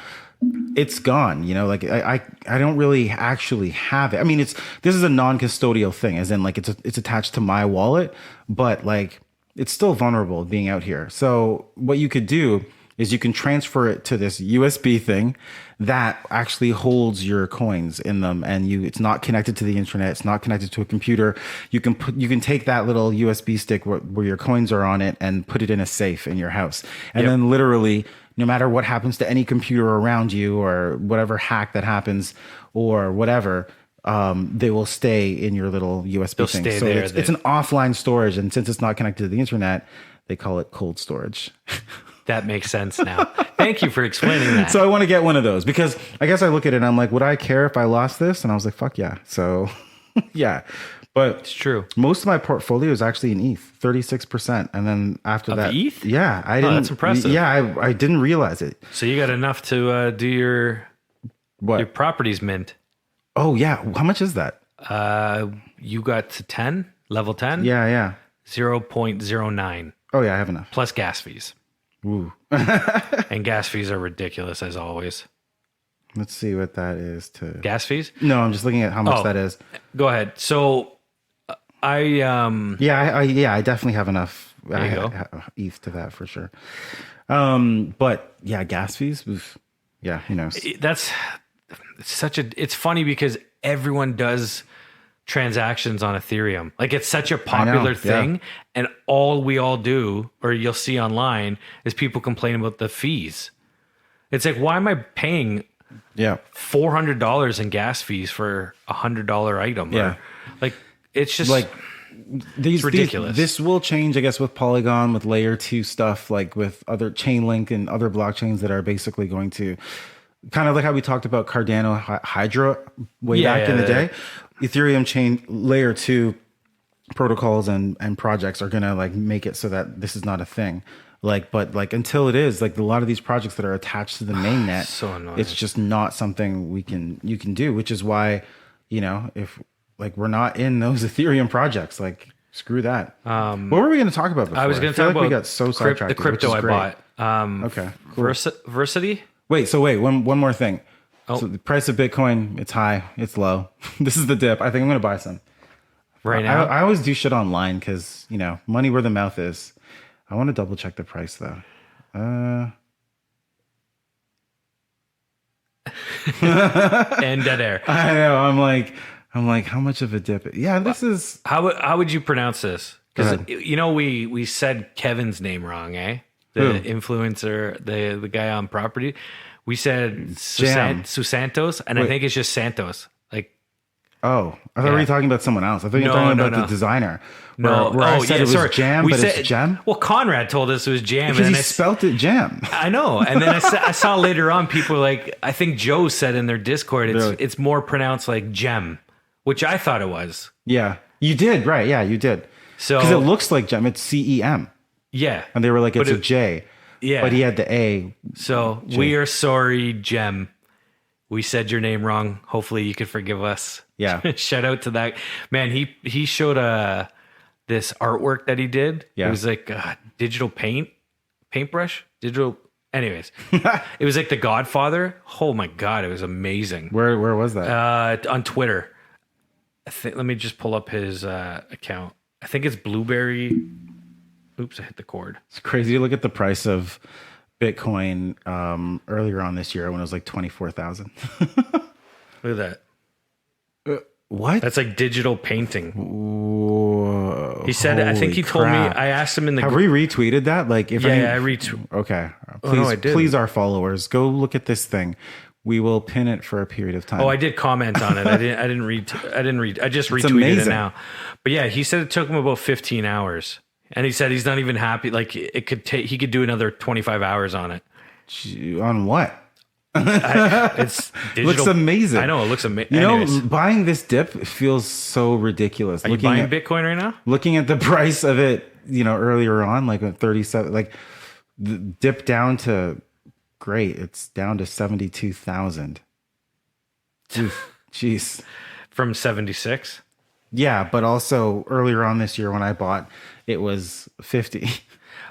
it's gone, like I don't really actually have it. I mean, this is a non-custodial thing, as in like it's attached to my wallet, but like it's still vulnerable being out here. So what you could do is you can transfer it to this USB thing that actually holds your coins in them, and it's not connected to the internet. It's not connected to a computer. You can take that little USB stick where your coins are on it and put it in a safe in your house. And then literally, no matter what happens to any computer around you or whatever hack that happens or whatever, they will stay in your little USB thing. So it's an offline storage. And since it's not connected to the internet, they call it cold storage. That makes sense now. Thank you for explaining that. So I want to get one of those because I guess I look at it and I'm like, would I care if I lost this? And I was like, fuck yeah. So yeah, but it's true. Most of my portfolio is actually in ETH, 36%. And then after that, ETH? Yeah, I didn't. That's impressive. Yeah, I didn't realize it. So you got enough to do your properties mint. Oh yeah. How much is that? You got to 10, level 10. Yeah. 0.09. Oh yeah, I have enough. Plus gas fees. Ooh. And gas fees are ridiculous as always. Let's see what that is to gas fees. No, I'm just looking at how much that is. Go ahead. So I definitely have enough ETH to that for sure. But yeah, gas fees. Yeah, who knows? It's funny because everyone does transactions on Ethereum. Like it's such a popular thing, and all we all do, or you'll see online, is people complain about the fees. It's like, why am I paying $400 in gas fees for $100 item? Yeah, like it's just like it's ridiculous. This will change, I guess, with Polygon, with layer 2 stuff, like with other Chainlink and other blockchains that are basically going to kind of like how we talked about Cardano Hydra way back in the day. Ethereum chain layer 2 protocols and projects are going to like make it so that this is not a thing. But until it is, like a lot of these projects that are attached to the mainnet, so annoying. It's just not something you can do, which is why, if like we're not in those Ethereum projects, like screw that. What were we going to talk about before? I was going to talk about we got so sidetracked. The crypto I bought. Okay. Cool. Versity? Wait, one more thing. So the price of Bitcoin, it's high, it's low. This is the dip. I think I'm going to buy some. Right now? I always do shit online because, money where the mouth is. I want to double check the price though. And dead air. I know. I'm like, how much of a dip? Yeah, this is. How would you pronounce this? Because we said Kevin's name wrong, eh? The influencer, the guy on property. We said Susantos, and I think it's just Santos. Like, I thought we were talking about someone else. I thought you were talking about the designer. Where I said it was Jam, but it's Gem. Well, Conrad told us it was Jam, because he spelt it Jam. I know, and then I saw later on people were like, I think Joe said in their Discord, it's more pronounced like Gem, which I thought it was. Yeah, you did, right? Yeah, you did. So because it looks like Gem, it's CEM. Yeah, and they were like, it's a J. Yeah, but he had the A. So we are sorry, Gem. We said your name wrong. Hopefully you could forgive us. Yeah. Shout out to that man. He showed this artwork that he did. Yeah. It was like digital paintbrush. Anyways, it was like The Godfather. Oh my God, it was amazing. Where was that? On Twitter. Let me just pull up his account. I think it's Blueberry. Oops, I hit the cord. It's crazy to look at the price of Bitcoin earlier on this year when it was like 24,000. Look at that. What? That's like digital painting. Whoa, he said, I think he told me, I asked him in the Have we retweeted that? Like, if I retweeted. Okay. Please, please, our followers, go look at this thing. We will pin it for a period of time. Oh, I did comment on it. I didn't read. I just retweeted it now. But yeah, he said it took him about 15 hours. And he said he's not even happy. Like he could do another 25 hours on it. On what? It's digital. Looks amazing. I know, it looks amazing. You know, buying this dip feels so ridiculous. Are you buying Bitcoin right now? Looking at the price of it, earlier on, like at 37, like the dip down to it's down to 72,000. Jeez. From 76? Yeah, but also earlier on this year when I bought, it was 50.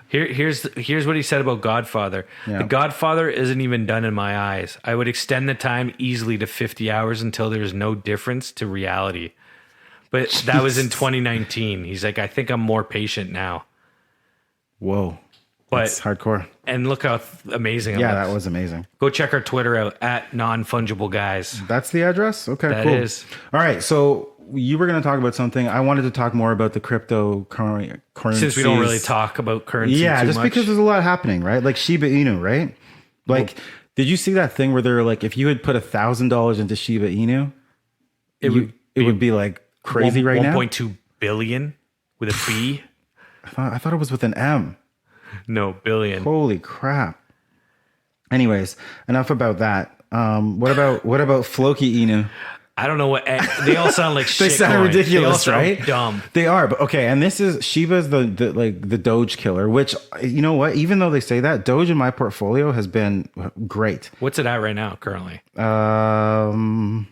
Here's what he said about Godfather. Yeah. The Godfather isn't even done in my eyes. I would extend the time easily to 50 hours until there's no difference to reality. But that was in 2019. He's like, I think I'm more patient now. Whoa. That's hardcore. And look how amazing it was. That was amazing. Go check our Twitter out at Non-Fungible Guys. That's the address? Okay, that cool. That is. All right, so you were going to talk about something. I wanted to talk more about the cryptocurrency. Since we don't really talk about currency too just much. Because there's a lot happening, right? Like Shiba Inu, right? Like, did you see that thing where they're like, if you had put $1,000 into Shiba Inu, it would be like crazy right now? 1.2 billion with a B? I thought it was with an M. No, billion. Holy crap. Anyways, enough about that. What about Floki Inu? I don't know what they all sound like shit. They sound ridiculous, they all sound right? Dumb. They are, but okay. And this is Shiba's the Doge killer. Which, you know what? Even though they say that, Doge in my portfolio has been great. What's it at right now, currently? No,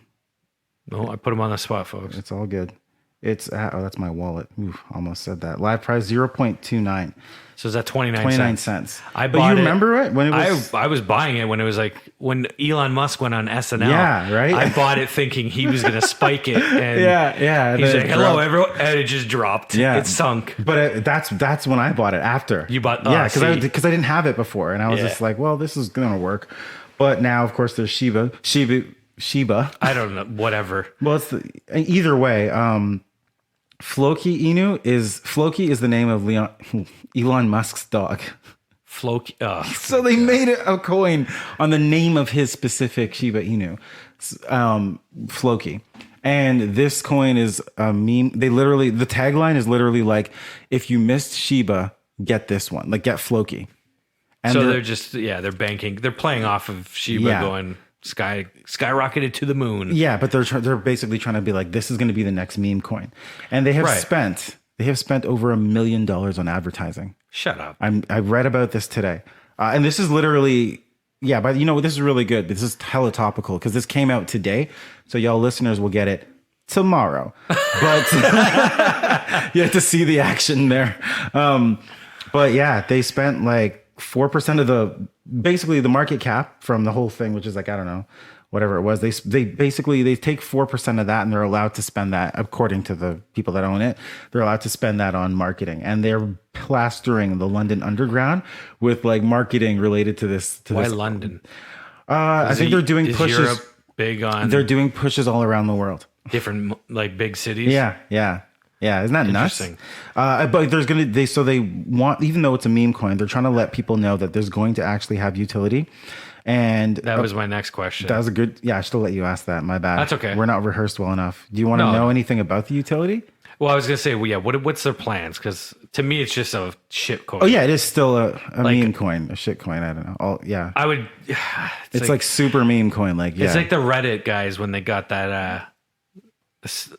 I put them on the spot, folks. It's all good. It's at, that's my wallet. Oof, almost said that. Live price 0.29. So is that 29 cents? I bought you remember it when it was? I was buying it when it was like when Elon Musk went on SNL. Yeah, right. I bought it thinking he was going to spike it. And yeah. He's like, "Hello, everyone," and it just dropped. Yeah, it sunk. But that's when I bought it. After you bought, because I didn't have it before, and I was just like, well, this is going to work. But now, of course, there's Shiba. I don't know. Whatever. Well, it's either way. Floki is the name of Elon Musk's dog. Floki. So they made it a coin on the name of his specific Shiba Inu, Floki. And this coin is a meme. The tagline is literally like, if you missed Shiba, get this one. Like, get Floki. And so they're banking. They're playing off of Shiba going skyrocketed to the moon. Yeah, but they're basically trying to be like, this is going to be the next meme coin. And they have spent over $1 million on advertising. Shut up. I read about this today. And this is literally, but this is really good. This is hella topical because this came out today. So y'all listeners will get it tomorrow. But you have to see the action there. But yeah, they spent like 4% of basically the market cap from the whole thing, which is like, I don't know, whatever it was. They take 4% of that and they're allowed to spend that, according to the people that own it, they're allowed to spend that on marketing. And they're plastering the London Underground with like marketing related to this. Why London? I think they're doing pushes. Europe big on? They're doing pushes all around the world. Different like big cities. Yeah. Isn't that nuts? But they want, even though it's a meme coin, they're trying to let people know that there's going to actually have utility. And that was my next question. That was a good, I should let you ask that. My bad. That's okay. We're not rehearsed well enough. Do you want to know anything about the utility? Well, I was going to say, what's their plans? Because to me, it's just a shit coin. Oh yeah, it is still a meme coin, a shit coin. I don't know. I would. It's like super meme coin. Like, it's like the Reddit guys when they got that,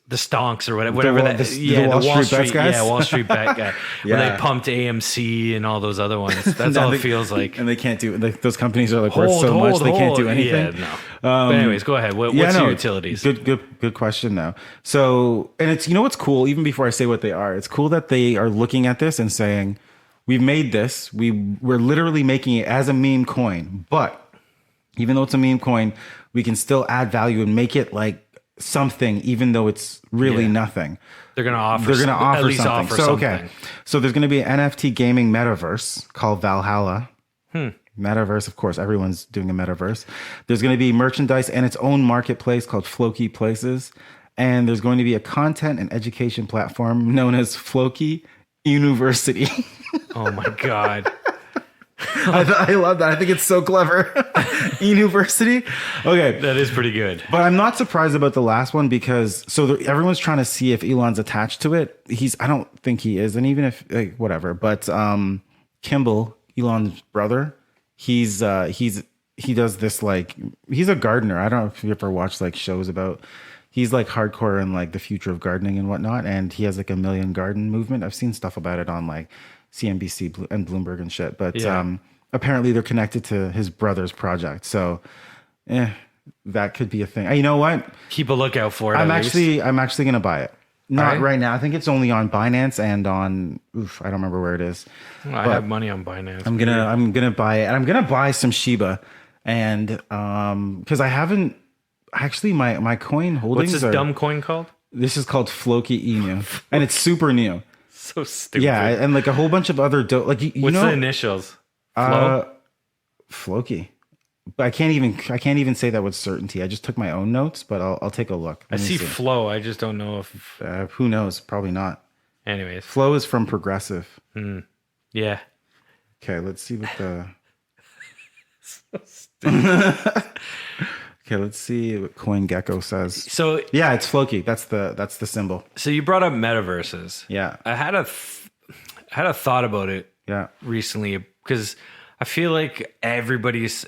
the stonks or whatever the Wall Street bets guys? Yeah, Wall Street bet guy. When they pumped AMC and all those other ones. That's all it feels like. And they can't do, those companies are like worth so much they can't do anything. Yeah, no. But anyways, go ahead. What's your utilities? Good question though. So, and it's, what's cool, even before I say what they are, it's cool that they are looking at this and saying, we've made this, we're literally making it as a meme coin, but even though it's a meme coin, we can still add value and make it like something, even though it's really nothing. They're going to offer. At least something. Offer something. So there's going to be an NFT gaming metaverse called Valhalla. Metaverse, of course, everyone's doing a metaverse. There's going to be merchandise and its own marketplace called Floki Places. And there's going to be a content and education platform known as Floki University. Oh my God. I love that. I think it's so clever. University. Okay. That is pretty good. But I'm not surprised about the last one because everyone's trying to see if Elon's attached to it. I don't think he is. And even if whatever, but Kimball, Elon's brother, he does this, like, he's a gardener. I don't know if you ever watched like shows about, he's like hardcore in like the future of gardening and whatnot. And he has like a million garden movement. I've seen stuff about it on like CNBC and Bloomberg and shit. But apparently they're connected to his brother's project. So that could be a thing. You know what? Keep a lookout for it. I'm actually going to buy it. Not right now. I think it's only on Binance and on, I don't remember where it is. I have money on Binance. I'm gonna buy it, and I'm gonna buy some Shiba, and because I haven't actually my coin holdings. What's this dumb coin called? This is called Floki Inu, and it's super new. So stupid. Yeah, and like a whole bunch of other like you what's know, the initials? Floki. But I can't even say that with certainty. I just took my own notes, but I'll take a look. I see Flow. I just don't know if. Who knows? Probably not. Anyways, Flow is from Progressive. Yeah. Okay, let's see what the. Okay, let's see what CoinGecko says. So yeah, it's Floki. That's the symbol. So you brought up metaverses. Yeah, I had a thought about it. Yeah, recently because I feel like everybody's.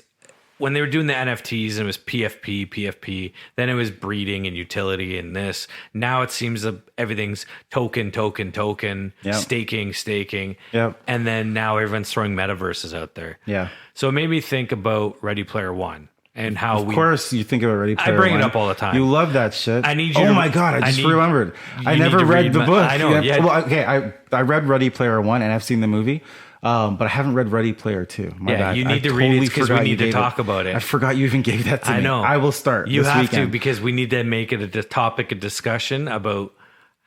When they were doing the NFTs and it was PFP, then it was breeding and utility and this. Now it seems that everything's token, staking. Yep. And then now everyone's throwing metaverses out there. Yeah. So it made me think about Ready Player One and how Of course you think about Ready Player One. I bring it up all the time. You love that shit. I need you Oh my God, I just remembered. I never read the book. I know. Yeah. Well, okay, I read Ready Player One and I've seen the movie. But I haven't read Ready Player 2. My bad. You need to read it because we need to talk about it. I forgot you even gave that to me. I know. I will start. You this have weekend. to because we need to make it a topic of discussion about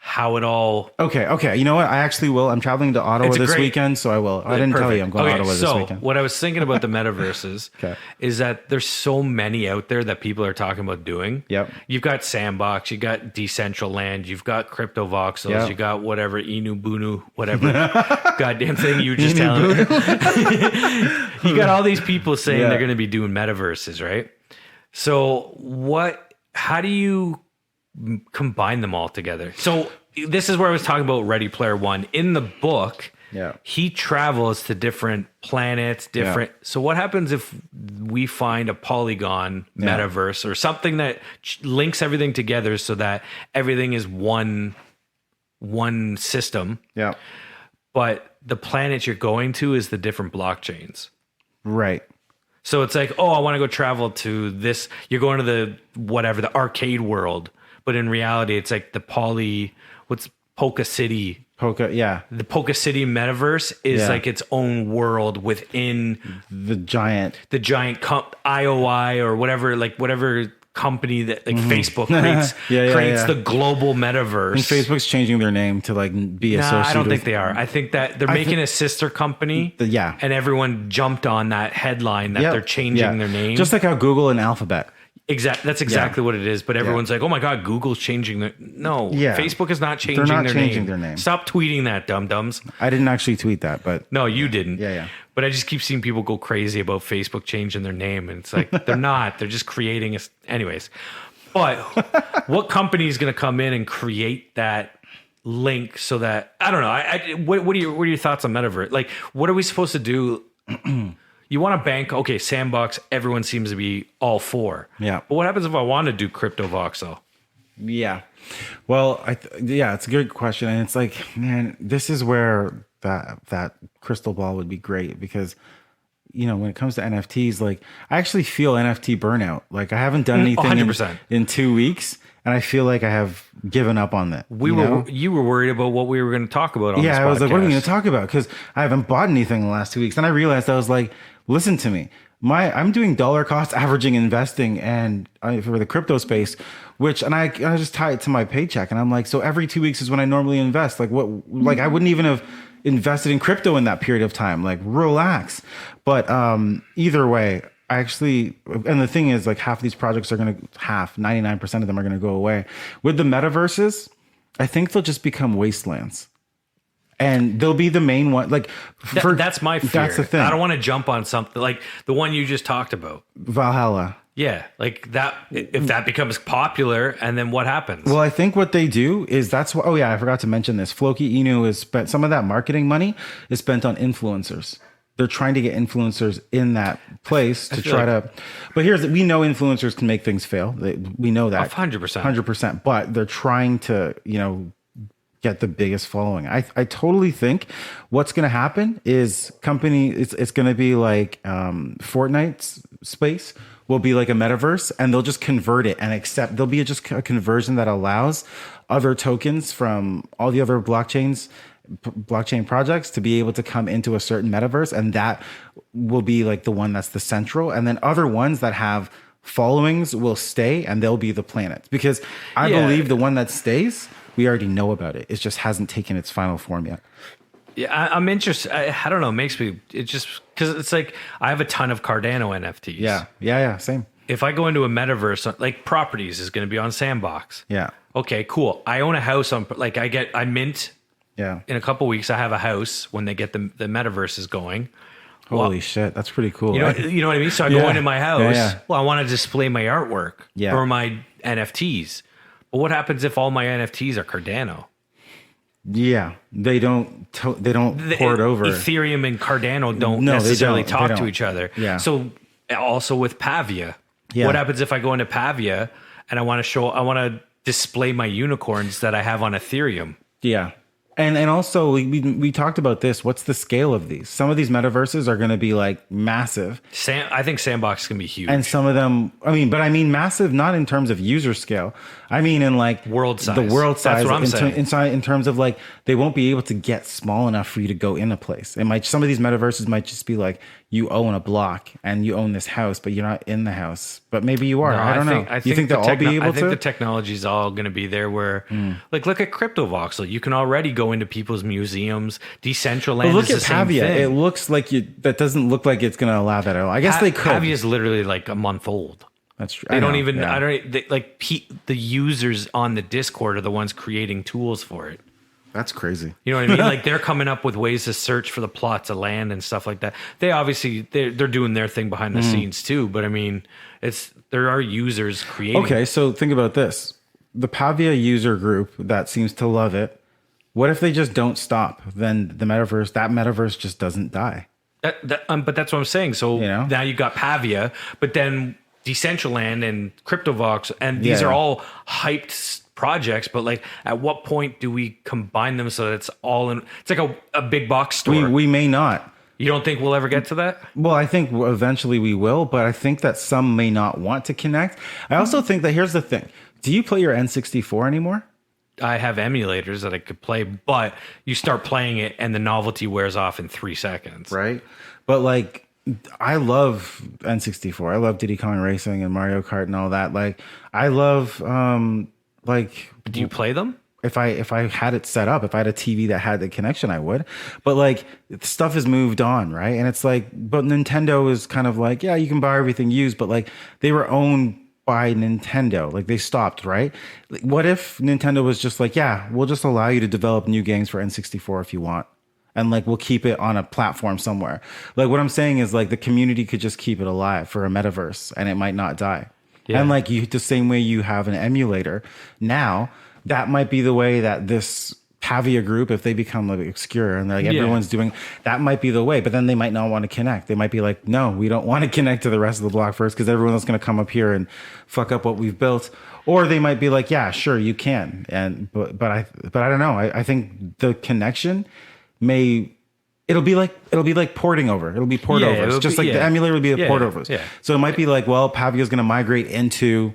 how it all. Okay. You know what? I actually will. I'm traveling to Ottawa this weekend, so I will. I didn't tell you I'm going to Ottawa this weekend. What I was thinking about the metaverses is that there's so many out there that people are talking about doing. Yep. You've got Sandbox, you got Decentraland, you've got CryptoVoxels, you got whatever, Inu Bunu, whatever goddamn thing you were just telling me. You got all these people saying they're going to be doing metaverses, right? So how do you combine them all together? So this is where I was talking about Ready Player One. In the book, he travels to different planets, So what happens if we find a polygon metaverse or something that links everything together so that everything is one system? Yeah. But the planet you're going to is the different blockchains. Right. So it's like, I want to go travel to this. You're going to the arcade world. But in reality, it's like Polka City. The Polka City metaverse is like its own world within the giant IOI or whatever company that Facebook creates the global metaverse. And Facebook's changing their name to be associated. I don't think they are. I think that they're making a sister company. And everyone jumped on that headline that they're changing their name. Just like how Google and Alphabet. That's exactly what it is. But everyone's like, "Oh my God, Google's changing their." No, Facebook is not changing their name. Stop tweeting that, dum-dums. I didn't actually tweet that, but no, you didn't. Yeah. But I just keep seeing people go crazy about Facebook changing their name, and it's like they're not. They're just creating anyways. But what company is going to come in and create that link so that I don't know? What are your thoughts on Metaverse? Like, what are we supposed to do? You want a bank? Okay, Sandbox, everyone seems to be all for. Yeah. But what happens if I want to do CryptoVoxel? Yeah. Well, it's a good question. And it's like, man, this is where that crystal ball would be great because, when it comes to NFTs, I actually feel NFT burnout. I haven't done anything 100%. in 2 weeks. and I feel like I have given up on that. You were worried about what we were going to talk about on this podcast. I was like, what are we going to talk about? Because I haven't bought anything in the last 2 weeks. And I realized, I was like, listen to me. I'm doing dollar cost averaging investing and for the crypto space, I just tie it to my paycheck. And I'm like, so every 2 weeks is when I normally invest. Like I wouldn't even have invested in crypto in that period of time. Like, relax. But either way, and the thing is, like, half of these projects are 99% of them are going to go away. With the metaverses, I think they'll just become wastelands. And they'll be the main one. Like, that's my fear. That's the thing. I don't want to jump on something like the one you just talked about. Valhalla. Yeah, like that. If that becomes popular, and then what happens? Well, I think what they do is that's what. Oh yeah, I forgot to mention this. Floki Inu is spent. Some of that marketing money is spent on influencers. They're trying to get influencers in that place to try to. But we know influencers can make things fail. We know that 100%, 100%. But they're trying to, get the biggest following. I totally think what's going to happen is it's going to be like Fortnite's space will be like a metaverse, and they'll just convert it and there'll be just a conversion that allows other tokens from all the other blockchain projects to be able to come into a certain metaverse, and that will be like the one that's the central, and then other ones that have followings will stay, and they'll be the planets, because I believe the one that stays, we already know about it. It just hasn't taken its final form yet. Yeah, I'm interested. I don't know. It makes me, it just, because it's like, I have a ton of Cardano NFTs. Yeah. Same. If I go into a metaverse, like properties is going to be on Sandbox. Yeah. Okay, cool. I own a house on, like I mint. Yeah. In a couple of weeks, I have a house when they get the metaverses going. Holy shit. That's pretty cool. You know what I mean? So I go into my house. Yeah. Well, I want to display my artwork for my NFTs. But what happens if all my NFTs are Cardano? Yeah, they don't pour it over. Ethereum and Cardano don't necessarily talk to each other. Yeah. So also with Pavia, what happens if I go into Pavia and I want to display my unicorns that I have on Ethereum? Yeah. And also we talked about this. What's the scale of these? Some of these metaverses are going to be like massive. I think Sandbox can be huge. And some of them, I mean massive, not in terms of user scale. I mean in like world size. The world size. That's what I'm saying. In terms of like, they won't be able to get small enough for you to go in a place. Some of these metaverses might just be like, you own a block and you own this house, but you're not in the house. But maybe you are. No, I don't know. You think they'll all be able to? I think the technology's all going to be there where, like, look at CryptoVoxel. You can already go into people's museums. Decentraland is the same thing. It looks like that doesn't look like it's going to allow that at all. I guess they could. Pavia is literally like a month old. That's true. The users on the Discord are the ones creating tools for it. That's crazy. You know what I mean? Like, they're coming up with ways to search for the plots of land and stuff like that. They obviously they're doing their thing behind the scenes too. But I mean, there are users creating. Okay, so think about this: the Pavia user group that seems to love it. What if they just don't stop? Then that metaverse just doesn't die. But that's what I'm saying. So now you got Pavia, but then Decentraland and CryptoVox, and these are all hyped projects, but like, at what point do we combine them so that it's all in? It's like a big box store. We may not. You don't think we'll ever get to that? Well, I think eventually we will, but I think that some may not want to connect. I also think that here's the thing: do you play your N64 anymore? I have emulators that I could play, but you start playing it and the novelty wears off in 3 seconds. Right. But like, I love N64. I love Diddy Kong Racing and Mario Kart and all that. Like, I love, do you play them? If I had it set up, if I had a TV that had the connection, I would. But like, stuff has moved on, right? And it's like, but Nintendo is kind of like, yeah, you can buy everything used, but like, they were owned by Nintendo. Like, they stopped, right? Like, what if Nintendo was just like, yeah, we'll just allow you to develop new games for N64 if you want, and like, we'll keep it on a platform somewhere. Like, what I'm saying is, like, the community could just keep it alive for a metaverse and it might not die. Yeah. And like, the same way you have an emulator now, that might be the way that this Pavia group, if they become like obscure and like everyone's doing, that might be the way. But then they might not want to connect. They might be like, no, we don't want to connect to the rest of the block first, because everyone else is going to come up here and fuck up what we've built. Or they might be like, yeah, sure, you can. And but I don't know. I think the connection it'll be like porting over. It'll be port overs. The emulator will be a port overs. Yeah. So it might be like, well, Pavia is going to migrate into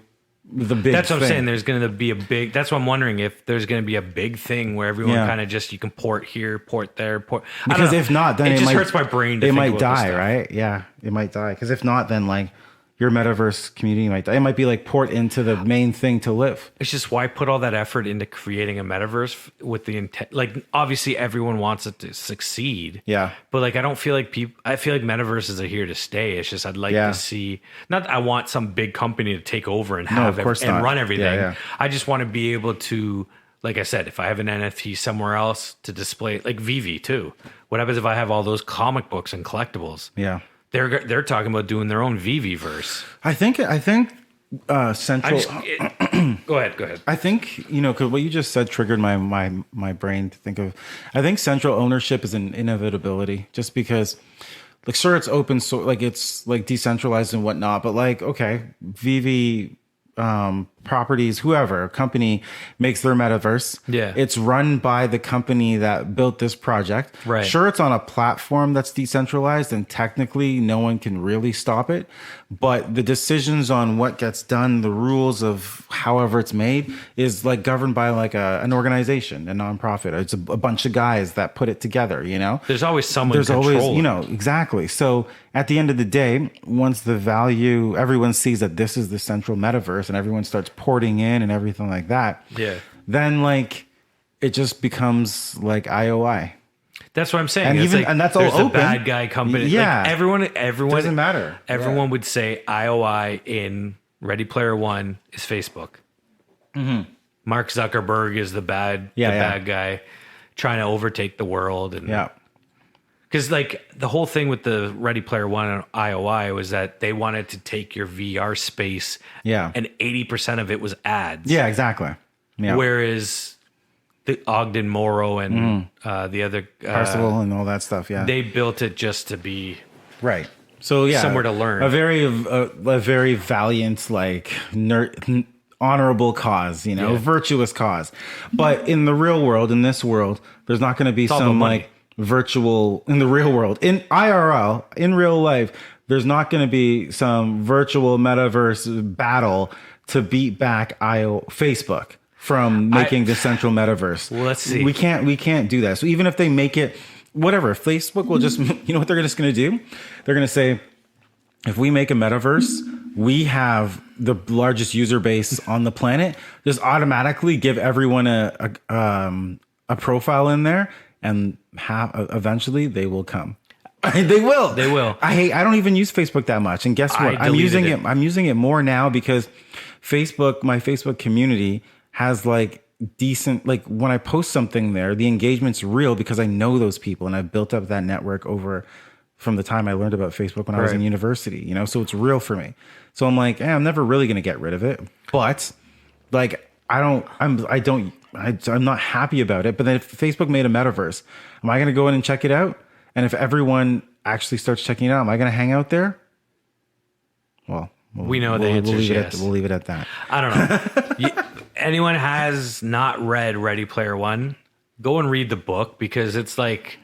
the big That's what thing. I'm saying. There's going to be a big, that's what I'm wondering if there's going to be a big thing where everyone kind of just, you can port here, port there, port. Because if not, then it just hurts my brain to it think might about this die, stuff. right? Yeah, it might die. Because if not, then like your metaverse community might die. It might be like port into the main thing to live. It's just why put all that effort into creating a metaverse with the intent. Like, obviously, everyone wants it to succeed. Yeah. But like, I don't feel like I feel like metaverses are here to stay. It's just I'd like to see. Not that I want some big company to take over and have and run everything. Yeah. I just want to be able to, like I said, if I have an NFT somewhere else to display, like Veve too. What happens if I have all those comic books and collectibles? Yeah. They're talking about doing their own Veve verse. I think Central. Go ahead. I think, because what you just said triggered my brain to think of. I think central ownership is an inevitability, just because, like, sure, it's open source, like it's like decentralized and whatnot, but like, okay, Veve properties, whoever company makes their metaverse. Yeah. It's run by the company that built this project. Right. Sure, it's on a platform that's decentralized and technically no one can really stop it. But the decisions on what gets done, the rules of however it's made is like governed by like an organization, a nonprofit. It's a bunch of guys that put it together, There's always someone controlling. Exactly. So at the end of the day, once the value, everyone sees that this is the central metaverse and everyone starts porting in and everything like that. Yeah. Then like it just becomes like IOI. That's what I'm saying. And it's even like, and that's all there's open. the bad guy company. Yeah. Like everyone Doesn't matter. Everyone would say IOI in Ready Player One is Facebook. Mm-hmm. Mark Zuckerberg is the bad guy trying to overtake the world. And because like the whole thing with the Ready Player One and IOI was that they wanted to take your VR space. Yeah. And 80% of it was ads. Yeah, exactly. Yeah. Whereas the Ogden Morrow and the other Parsival and all that stuff. Yeah. They built it just to be right. So yeah, somewhere to learn. A very valiant, like honorable cause, virtuous cause. But in the real world, in this world, there's not going to be some like virtual in the real world. In IRL, in real life, there's not going to be some virtual metaverse battle to beat back Facebook from making the central metaverse. Well, let's see. We can't do that. So even if they make it, whatever, Facebook will just, what they're just going to do? They're going to say, if we make a metaverse, we have the largest user base on the planet. Just automatically give everyone a profile in there, and eventually they will come. They will. I don't even use Facebook that much, and guess what? I'm using it more now because my Facebook community has like decent, like when I post something there, the engagement's real because I know those people and I've built up that network from the time I learned about Facebook when I was in university, so it's real for me. So I'm like, I'm never really going to get rid of it, but like, I'm not happy about it. But then if Facebook made a metaverse, am I going to go in and check it out? And if everyone actually starts checking it out, am I going to hang out there? Well, we know the answer is yes. We'll leave it at that. I don't know. Anyone has not read Ready Player One, go and read the book because it's like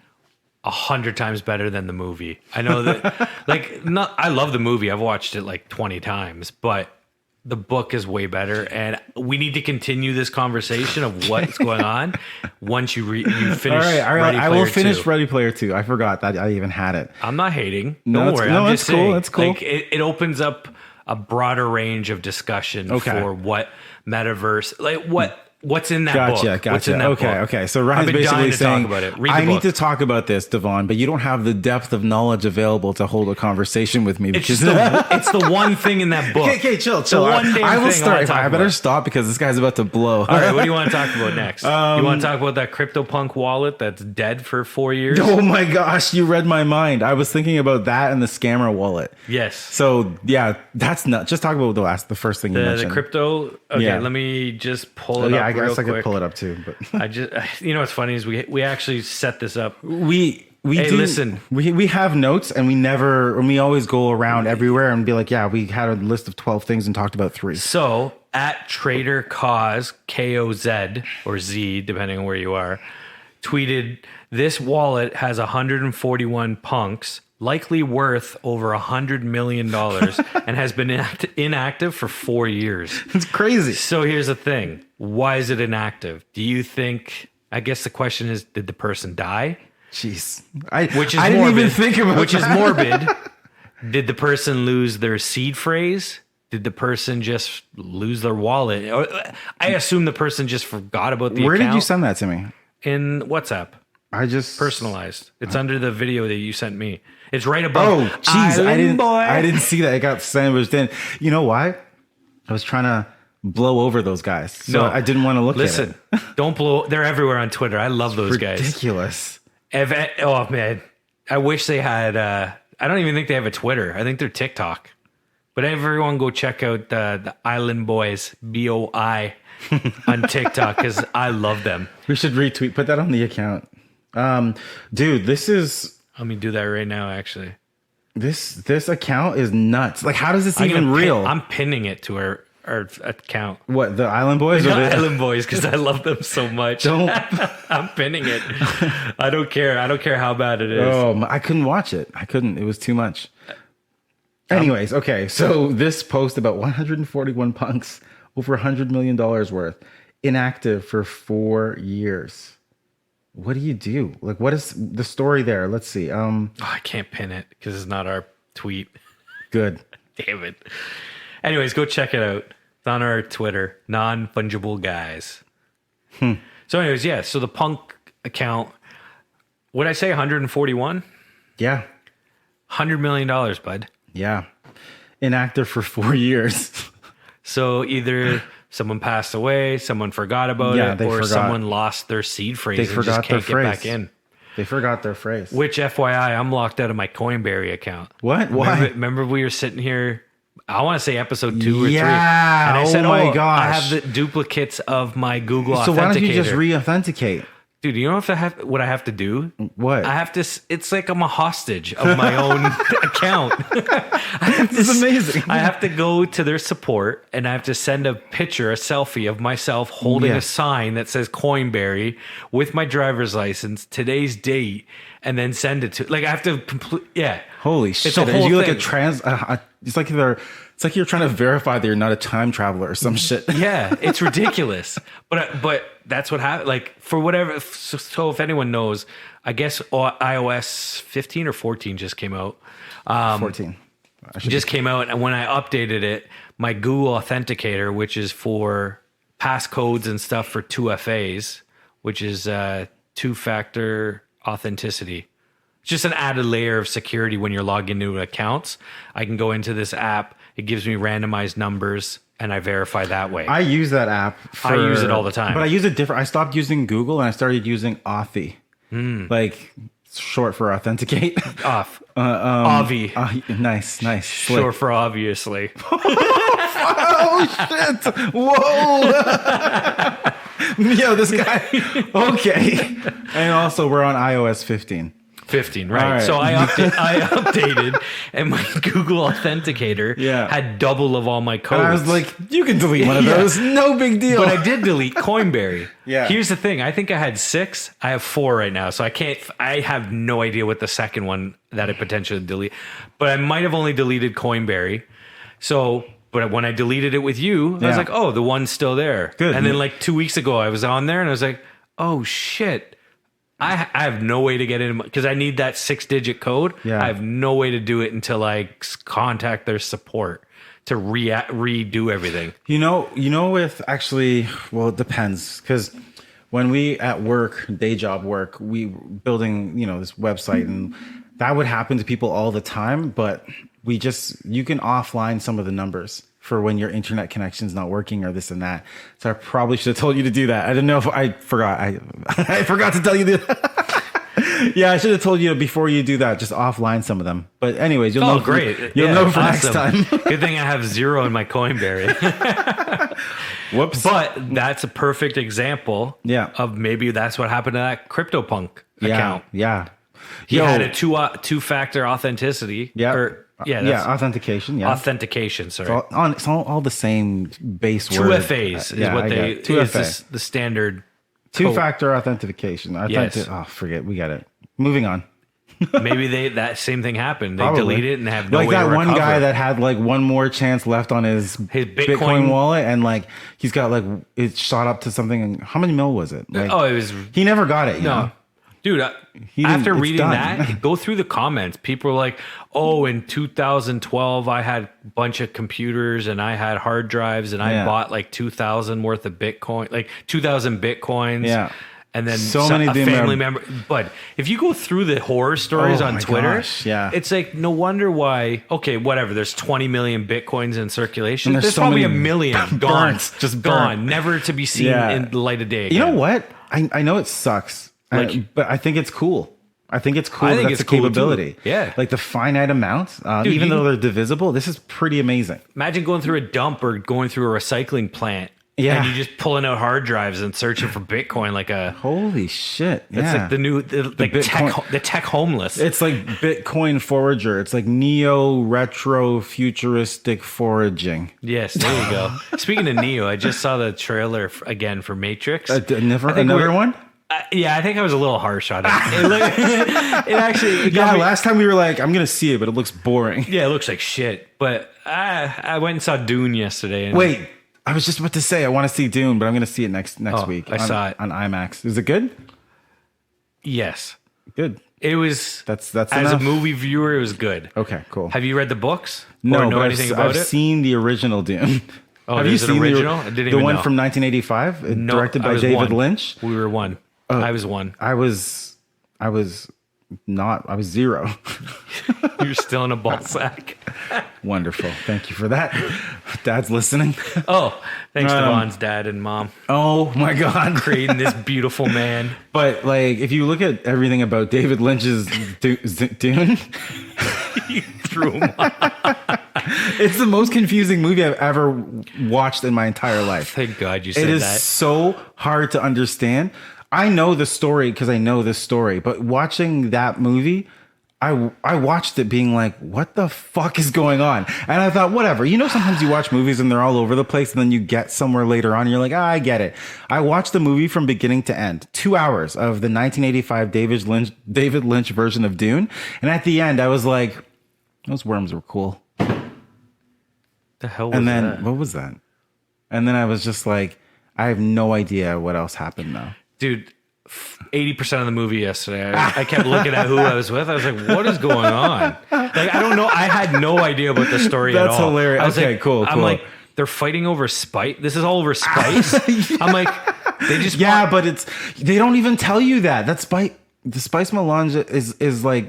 100 times better than the movie. I know that, I love the movie. I've watched it like 20 times, but the book is way better. And we need to continue this conversation of what's going on once you finish. All right. I will finish Ready Player 2. I forgot that I even had it. I'm not hating. Don't worry. I'm just saying, cool. That's cool. Like, it opens up a broader range of discussion for what metaverse, like what's in that book. Gotcha. What's in that book? Okay. So Ryan's basically saying, talk about it. I need to talk about this, Devon, but you don't have the depth of knowledge available to hold a conversation with me. Because it's the one thing in that book. Okay, chill. I will start. I better stop because this guy's about to blow. All right, what do you want to talk about next? You want to talk about that CryptoPunk wallet that's dead for 4 years? Oh my gosh, you read my mind. I was thinking about that and the scammer wallet. Yes. So yeah, that's not. Just talk about the first thing you mentioned. The crypto. Okay, let me just pull it up. I guess I could pull it up too. But what's funny is we actually set this up. Listen. We have notes and we always go around everywhere and be like, yeah, we had a list of 12 things and talked about 3. So at Trader Cause KOZ or Z, depending on where you are, tweeted, this wallet has 141 punks likely worth over $100 million, and has been inactive for 4 years. It's crazy. So here's the thing. Why is it inactive? Do you think, I guess the question is, did the person die? Jeez. I didn't even think about which is morbid. Did the person lose their seed phrase? Did the person just lose their wallet? I assume the person just forgot about the account. Where did you send that to me? In WhatsApp. I just personalized. It's under the video that you sent me. It's right above. Oh, jeez, I didn't see that. It got sandwiched in. You know why? I was trying to blow over those guys, so I didn't want to look at it. Don't blow. They're everywhere on Twitter. I love those guys. Ridiculous. Oh man, I wish they had. I don't even think they have a Twitter. I think they're TikTok. But everyone go check out the Island Boys, BOI, on TikTok, because I love them. We should retweet. Put that on the account. Dude, this is... Let me do that right now, actually. This account is nuts. Like, how does this even real? I'm pinning it to our account. What, the Island Boys? The Island Boys, because I love them so much. I'm pinning it. I don't care. I don't care how bad it is. Oh, I couldn't watch it. I couldn't. It was too much. Anyways, okay. So this post about 141 punks, over $100 million worth, inactive for 4 years. What do you do? Like, what is the story there? Let's see. I can't pin it because it's not our tweet. Good. Damn it. Anyways, go check it out. It's on our Twitter, non-fungible guys. So anyways, yeah. So the punk account, what'd I say? 141? Yeah. $100 million, bud. Yeah. Inactive for 4 years. So either someone passed away, someone forgot about it, or someone lost their seed phrase and just can't get back in. They forgot their phrase. Which, FYI, I'm locked out of my Coinberry account. What? Why? Remember we were sitting here, I want to say episode 2 or 3. Yeah. And I said, my gosh. I have the duplicates of my Google Authenticator. So why don't you just re-authenticate? Dude, you know what I have to do? What? I have to, it's like I'm a hostage of my own account. This is amazing. I have to go to their support and I have to send a selfie of myself holding a sign that says Coinberry with my driver's license, today's date, and then send it to, like, I have to complete, Holy shit. Are you like it's like you're trying to verify that you're not a time traveler or some shit. Yeah, it's ridiculous. But that's what happened. Like, for whatever. So if anyone knows, I guess iOS 15 or 14 just came out. 14. Just came out, and when I updated it, my Google Authenticator, which is for passcodes and stuff for 2FAs, which is two-factor authenticity. It's just an added layer of security when you're logging into accounts. I can go into this app. It gives me randomized numbers, and I verify that way. I use that app. I use it all the time. But I use it different. I stopped using Google, and I started using Authy. Like, short for authenticate. Avi. Nice. Slick. Short for obviously. Oh, shit. Whoa. Yo, this guy. Okay. And also, we're on iOS 15. 15, right? So I updated, and my Google Authenticator had double of all my codes. And I was like, you can delete one of those. No big deal. But I did delete Coinberry. Yeah. Here's the thing. I think I had 6. I have 4 right now. So I have no idea what the second one that I potentially delete. But I might have only deleted Coinberry. But when I deleted it with you, I was like, oh, the one's still there. Good. And then like 2 weeks ago, I was on there and I was like, oh shit. I have no way to get in because I need that 6-digit code. Yeah. I have no way to do it until I contact their support to redo everything. You know, with actually, well, it depends because when we at work, day job work, we building, this website and that would happen to people all the time. But you can offline some of the numbers for when your internet connection's not working or this and that. So I probably should have told you to do that. I didn't know if I forgot. I forgot to tell you that. Yeah, I should have told you before you do that, just offline some of them. But anyways, you'll know. Great. You'll know for next time. Good thing I have 0 in my Coinberry. Whoops. But that's a perfect example of maybe that's what happened to that CryptoPunk account. Yeah. He had a two-factor authenticity. Yeah. Authentication. Yeah. Authentication. Sorry. It's all the same base word. 2FAs is what they. 2FA. Is the standard. Two-factor authentication. Yes. Oh, forget. We got it. Moving on. Maybe that same thing happened. They Probably. delete it and have no like way to that recover. one guy that had like one more chance left on his Bitcoin wallet, and like he's got like it shot up to something. How many mil was it? Like, it was. He never got it. You know? Dude, after reading that, go through the comments. People were like, "Oh, in 2012, I had a bunch of computers and I had hard drives and I bought like 2,000 worth of Bitcoin, like 2,000 Bitcoins." Yeah. And then so many family member. But if you go through the horror stories on Twitter, yeah, it's like no wonder why. Okay, whatever. There's 20 million Bitcoins in circulation. There's so probably many a million gone, just gone, never to be seen in the light of day again. You know what? I know it sucks, but I think it's cool. I think it's cool. That's a capability. Cool, yeah, like the finite amount. Even though they're divisible, this is pretty amazing. Imagine going through a dump or going through a recycling plant. Yeah. And you just pulling out hard drives and searching for Bitcoin like a... Holy shit. Yeah. It's like the new... The tech homeless. It's like Bitcoin forager. It's like neo retro futuristic foraging. Yes, there you go. Speaking of neo, I just saw the trailer again for Matrix. Another one? Yeah, I think I was a little harsh on it. It actually... Last time we were like, I'm going to see it, but it looks boring. Yeah, it looks like shit. But I went and saw Dune yesterday. And Wait. I was just about to say I want to see Dune, but I'm going to see it next week. I saw it on IMAX. Is it good? Yes. Good. It was. That's as enough? a movie viewer, it was good. Okay, cool. Have you read the books? No, or know anything about it? I've seen the original Dune. Oh, have you seen original? the one from 1985, directed by David Lynch? We were one. I was one. I was not. I was zero. You're still in a ball sack. Wonderful. Thank you for that. Dad's listening. Oh, thanks to Vaughn's dad and mom. Oh my God. Creating this beautiful man. But like, if you look at everything about David Lynch's Dune, you threw him off. It's the most confusing movie I've ever watched in my entire life. Thank God you said that. It is so hard to understand. I know the story because I know this story, but watching that movie, I watched it being like, what the fuck is going on? And I thought, whatever. You know, sometimes you watch movies and they're all over the place and then you get somewhere later on and you're like, I get it. I watched the movie from beginning to end. 2 hours of the 1985 David Lynch version of Dune. And at the end, I was like, those worms were cool. The hell was and then, that? What was that? And then I was just like, I have no idea what else happened now. Dude, 80% of the movie yesterday, I kept looking at who I was with. I was like, what is going on? Like, I don't know. I had no idea about the story at all. That's hilarious. I was Okay, like, cool. I'm like, they're fighting over spice. This is all over spice. Yeah. I'm like, they just... Yeah, but they don't even tell you that. That's the spice melange is like...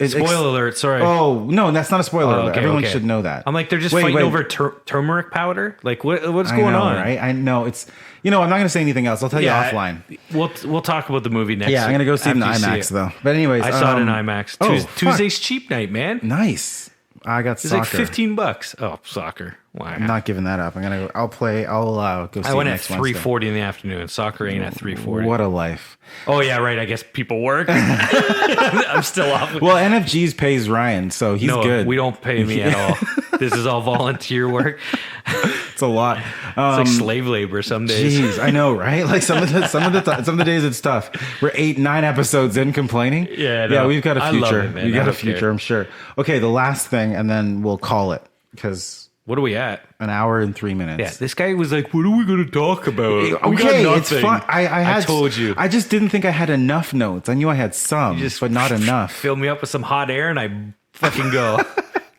Spoiler alert, sorry. Oh, no, that's not a spoiler alert. Everyone should know that. I'm like, they're just fighting over turmeric powder? Like, what's going on? Right? I know. It's... You know, I'm not going to say anything else. I'll tell you offline. We'll talk about the movie next. Yeah, I'm going to go see it in IMAX, though. But anyways... I saw it in IMAX. Tuesday's cheap night, man. Nice. I got soccer. It's like $15. Oh, soccer. Wow. I'm not giving that up. I'll play. I'll go see it next Wednesday. I went at 3:40 in the afternoon. Soccer ain't at 3:40. What a life. Oh, yeah, right. I guess people work. I'm still off. Well, NFG's pays Ryan, so he's good. We don't pay me at all. This is all volunteer work. It's a lot. It's like slave labor some days. Jeez, I know, right? Like some of the days it's tough. We're 8-9 episodes in complaining. Yeah, we've got a future. I love it, man. We got a future, I'm sure. Okay, the last thing, and then we'll call it because. What are we at? An hour and 3 minutes. Yeah, this guy was like, "What are we going to talk about?" Okay, it's fun. I told you. I just didn't think I had enough notes. I knew I had some, but not enough. Fill me up with some hot air, and I fucking go.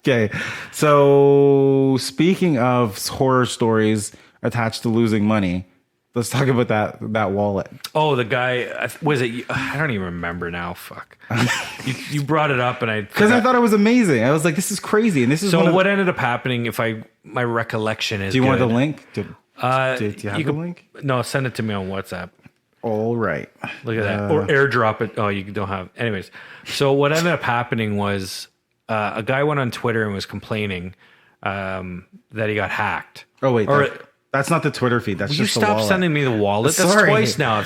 Okay, so speaking of horror stories attached to losing money, let's talk about that wallet. Oh, the guy, was it? I don't even remember now. Fuck. You brought it up, and because I thought it was amazing. I was like, this is crazy, and this is so. What ended up happening? My recollection is. Do you want the link? Do you have the link? No, send it to me on WhatsApp. All right. Look at that, or airdrop it. Oh, you don't have. Anyways, so what ended up happening was. A guy went on Twitter and was complaining that he got hacked. Oh, wait. That's not the Twitter feed. That's just the wallet. You stop sending me the wallet. That's twice now.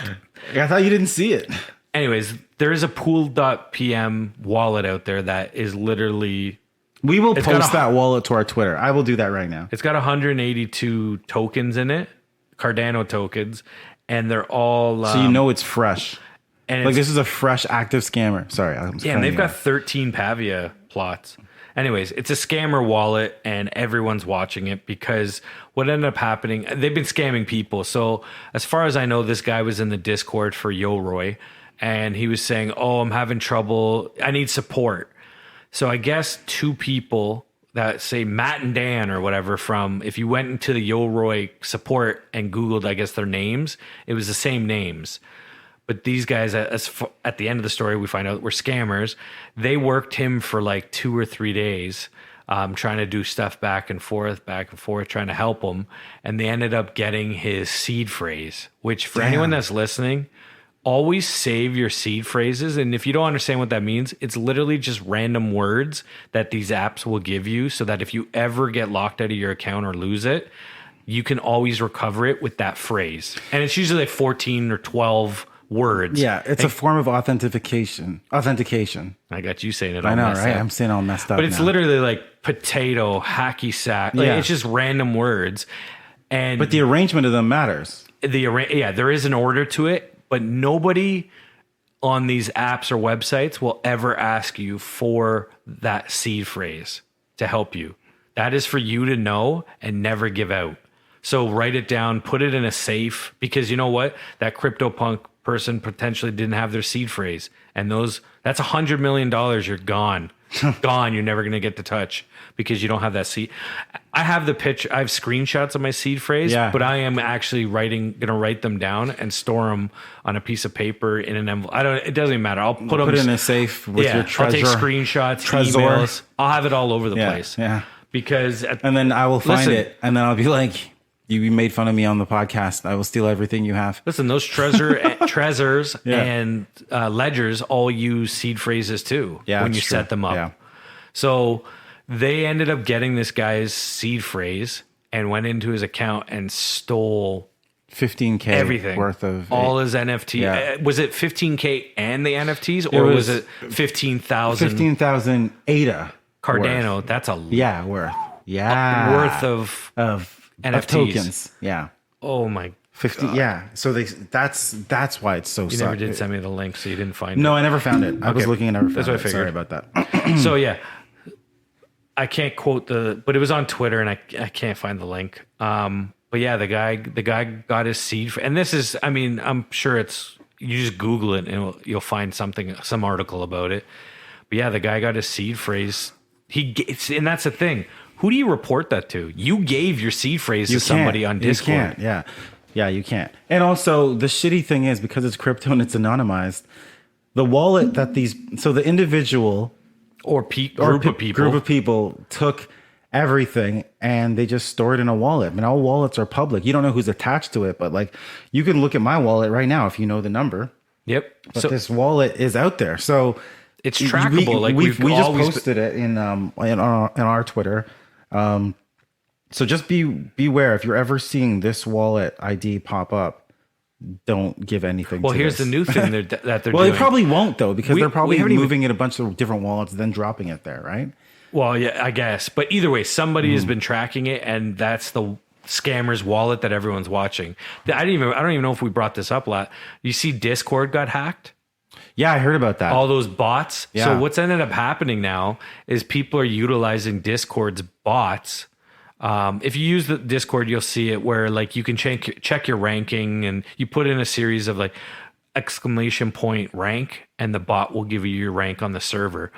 I thought you didn't see it. Anyways, there is a pool.pm wallet out there that is literally... We will post that wallet to our Twitter. I will do that right now. It's got 182 tokens in it, Cardano tokens, and they're all... so you know it's fresh. And like this is a fresh active scammer. Sorry. And they've got 13 Pavia plots. Anyways, it's a scammer wallet and everyone's watching it because what ended up happening, they've been scamming people. So as far as I know, this guy was in the Discord for Yoroi and he was saying, oh, I'm having trouble. I need support. So I guess two people that say Matt and Dan or whatever from, if you went into the Yoroi support and Googled, I guess their names, it was the same names. But these guys, at the end of the story, we find out were scammers. They worked him for like 2 or 3 days, trying to do stuff back and forth, trying to help him. And they ended up getting his seed phrase, which for anyone that's listening, always save your seed phrases. And if you don't understand what that means, it's literally just random words that these apps will give you so that if you ever get locked out of your account or lose it, you can always recover it with that phrase. And it's usually like 14 or 12 words. Yeah, it's a form of authentication. I got you saying it all I know, messed right? up. I'm saying all messed up. But it's now. literally like potato, hacky sack. Like, it's just random words. But the arrangement of them matters. There is an order to it, but nobody on these apps or websites will ever ask you for that seed phrase to help you. That is for you to know and never give out. So write it down, put it in a safe, because you know what? That CryptoPunk person potentially didn't have their seed phrase. And that's $100 million. You're gone. Gone. You're never going to get to touch because you don't have that seed. I have the pitch. I have screenshots of my seed phrase, but I am actually going to write them down and store them on a piece of paper in an envelope. It doesn't even matter. I'll put them in a safe with your treasure. I'll take screenshots, emails. I'll have it all over the place. Yeah. Because and then I will find it and then I'll be like, you made fun of me on the podcast. I will steal everything you have. Listen, those treasures and ledgers all use seed phrases too when you set them up. Yeah. So they ended up getting this guy's seed phrase and went into his account and stole 15K everything worth of all his NFT. Yeah. Was it 15K and the NFTs, or was it 15,000? 15,000 ADA Cardano. Worth. That's a worth. Yeah, worth of NFTs. Of tokens. Yeah. Oh my 50. God. Yeah. So that's why it's so. You never did send me the link, so you didn't find it. No, I never found it. I was looking and never found That's what I figured. Sorry about that. So yeah, I can't quote but it was on Twitter, and I can't find the link. But yeah, the guy got his seed, and this is, I mean, I'm sure you just Google it and you'll find some article about it. But yeah, the guy got his seed phrase. And that's the thing. Who do you report that to? You gave your seed phrase to somebody on Discord. You can't. Yeah. Yeah, you can't. And also, the shitty thing is, because it's crypto and it's anonymized, the wallet that the individual group of people took everything and they just store it in a wallet. I mean, all wallets are public. You don't know who's attached to it, but like, you can look at my wallet right now if you know the number. Yep. But this wallet is out there, so it's trackable. We just posted it in our Twitter. So just beware if you're ever seeing this wallet ID pop up. Don't give anything. Well, here's the new thing that they're doing. Well, they probably won't though, because they're probably moving in a bunch of different wallets, then dropping it there, right? Well, yeah, I guess. But either way, somebody has been tracking it, and that's the scammer's wallet that everyone's watching. I don't even know if we brought this up a lot. You see, Discord got hacked. Yeah, I heard about that. All those bots. Yeah. So what's ended up happening now is people are utilizing Discord's bots. If you use the Discord, you'll see it where like you can check your ranking, and you put in a series of like ! rank, and the bot will give you your rank on the server.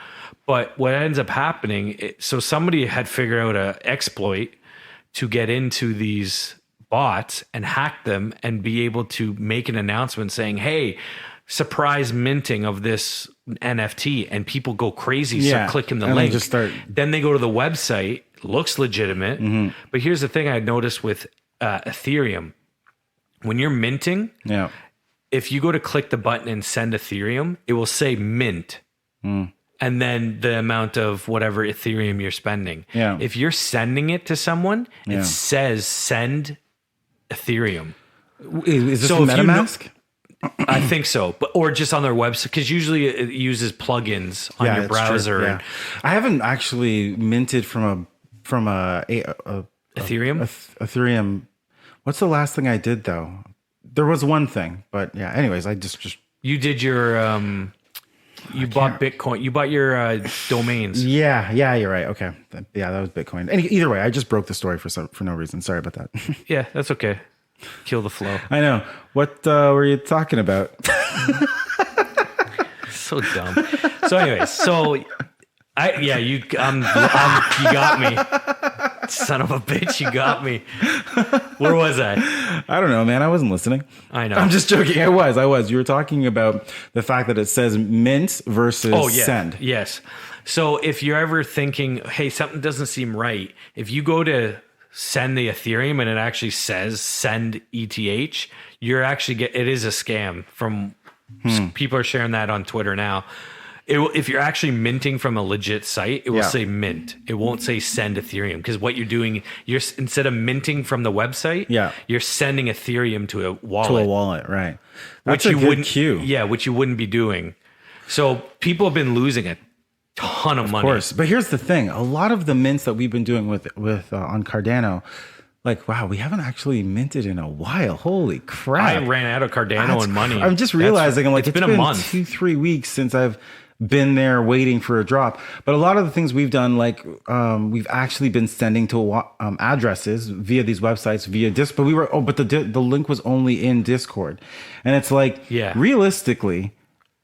But what ends up happening, so somebody had figured out an exploit to get into these bots and hack them and be able to make an announcement saying, hey, surprise minting of this NFT, and people go crazy, start clicking the link. Then they go to the website, looks legitimate. But here's the thing I noticed with Ethereum. When you're minting, if you go to click the button and send Ethereum, it will say mint. And then the amount of whatever Ethereum you're spending. Yeah. If you're sending it to someone, it says send Ethereum. Is this from MetaMask? I think so, or just on their website, because usually it uses plugins on your browser. Yeah. I haven't actually minted from a Ethereum. Ethereum. What's the last thing I did though? There was one thing, but yeah. Anyways, I just You did your you bought Bitcoin. You bought your domains. Yeah, you're right. Okay. Yeah, that was Bitcoin. Either way, I just broke the story for no reason. Sorry about that. Yeah, that's okay. Kill the flow. I know. What were you talking about? So dumb. So anyways, you got me. Son of a bitch, you got me. Where was I? I don't know, man. I wasn't listening. I know. I'm just joking. I was. You were talking about the fact that it says mint versus send. Yes. So if you're ever thinking, hey, something doesn't seem right, if you go to send the Ethereum and it actually says send ETH, you're actually it is a scam from people are sharing that on Twitter now. If you're actually minting from a legit site, it will say mint. It won't say send Ethereum, because what you're doing, instead of minting from the website, you're sending Ethereum to a wallet. To a wallet, right? That's which a good cue. Yeah, which you wouldn't be doing. So people have been losing a ton of money. Of course, but here's the thing: a lot of the mints that we've been doing with on Cardano. Like, wow, we haven't actually minted in a while. Holy crap. I ran out of Cardano and money. I'm just realizing, it's been a month. 2-3 weeks since I've been there waiting for a drop. But a lot of the things we've done, like we've actually been sending to addresses via these websites, via Discord. But the link was only in Discord. And it's like, realistically,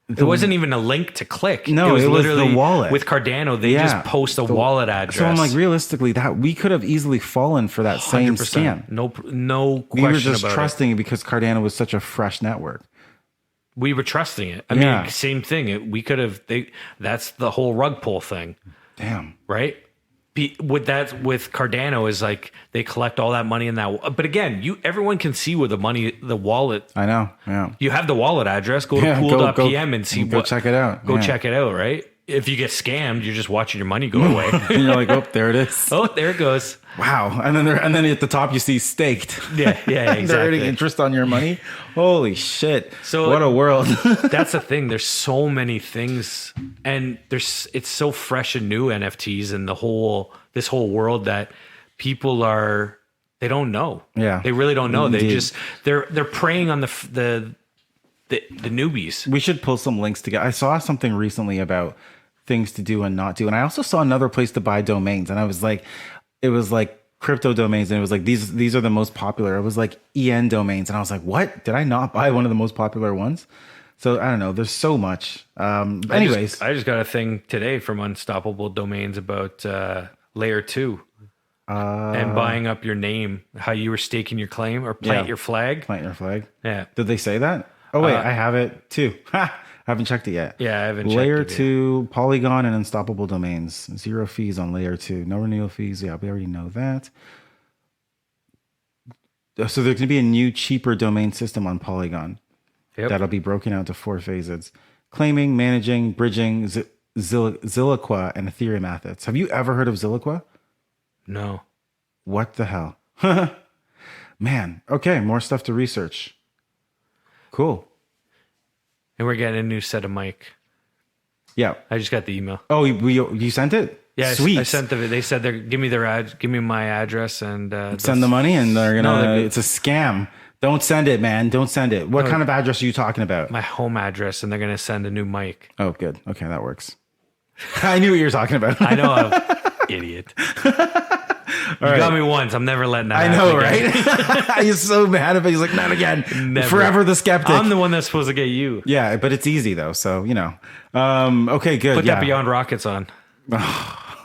it wasn't even a link to click. No, it was literally the wallet. With Cardano, they just post a wallet address. So I'm like, realistically, that we could have easily fallen for that same 100%. scam. No question about it. We were just trusting it because Cardano was such a fresh network. We were trusting it. I mean, same thing. We could have. That's the whole rug pull thing. Damn. Right. With Cardano is like they collect all that money in that. But again, everyone can see where the wallet. I know. Yeah. You have the wallet address. Go to pool.pm and see go check it out. Go check it out. Right. If you get scammed, you're just watching your money go away. And you're like, oh, there it is. Oh, there it goes. Wow. And then at the top you see staked. Yeah, exactly. They're earning interest on your money. Holy shit. So what a world. That's the thing. There's so many things, and it's so fresh and new, NFTs and this whole world, that people they don't know. Yeah. They really don't know. Indeed. They're preying on the newbies. We should pull some links together. I saw something recently about things to do and not do. And I also saw another place to buy domains. And it was like crypto domains. And it was like, these are the most popular. It was like EN domains. And I was like, what? Did I not buy one of the most popular ones? So I don't know. There's so much. Anyways. I just got a thing today from Unstoppable Domains about layer 2. And buying up your name, how you were staking your claim or plant your flag. Plant your flag. Yeah. Did they say that? Oh, wait, I have it too. Haven't checked it yet. Yeah, I haven't checked Layer it yet. 2, Polygon, and Unstoppable Domains. 0 fees on Layer 2. No renewal fees. Yeah, we already know that. So there's going to be a new, cheaper domain system on Polygon. Yep. That'll be broken out to 4 phases. Claiming, managing, bridging, Zilliqua, and Ethereum assets. Have you ever heard of Zilliqua? No. What the hell? Man. Okay, more stuff to research. Cool. And we're getting a new set of mic. Yeah. I just got the email. Oh, you sent it? Yeah, sweet. I sent they said give me my address and send the money, and they're gonna. It's a scam. Don't send it, man. Don't send it. What kind of address are you talking about? My home address, and they're gonna send a new mic. Oh, good. Okay, that works. I knew what you were talking about. I know, I'm idiot. You got me once. I'm never letting that happen. I know, right? He's so mad about it. He's like, not again. Never. Forever the skeptic. I'm the one that's supposed to get you. Yeah, but it's easy though. So, okay, good. Put that Beyond Rockets on.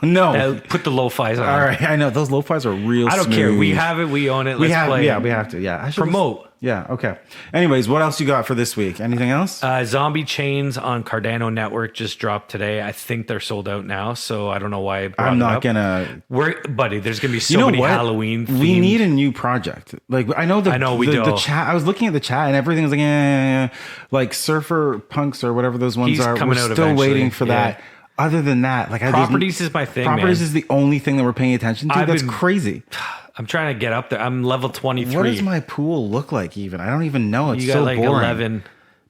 No. Put the lo-fis on. All right. I know. Those lo-fis are real I don't smooth. care. We have it. We own it. Let's play. Yeah, we have to. Yeah. I should promote. Yeah. Okay. Anyways, what else you got for this week? Anything else? Zombie Chains on Cardano Network just dropped today. I think they're sold out now, so I don't know why I brought I'm not it up. Buddy, there's going to be so many Halloween themed. We need a new project. Like, I know we do. The chat, I was looking at the chat and everything was like, like Surfer Punks or whatever those ones are. We're still eventually. Waiting for that. Other than that, like Properties is my thing. Properties is the only thing that we're paying attention to. That's crazy. I'm trying to get up there. I'm level 23. What does my pool look like even? I don't even know. It's you got so like boring. 11.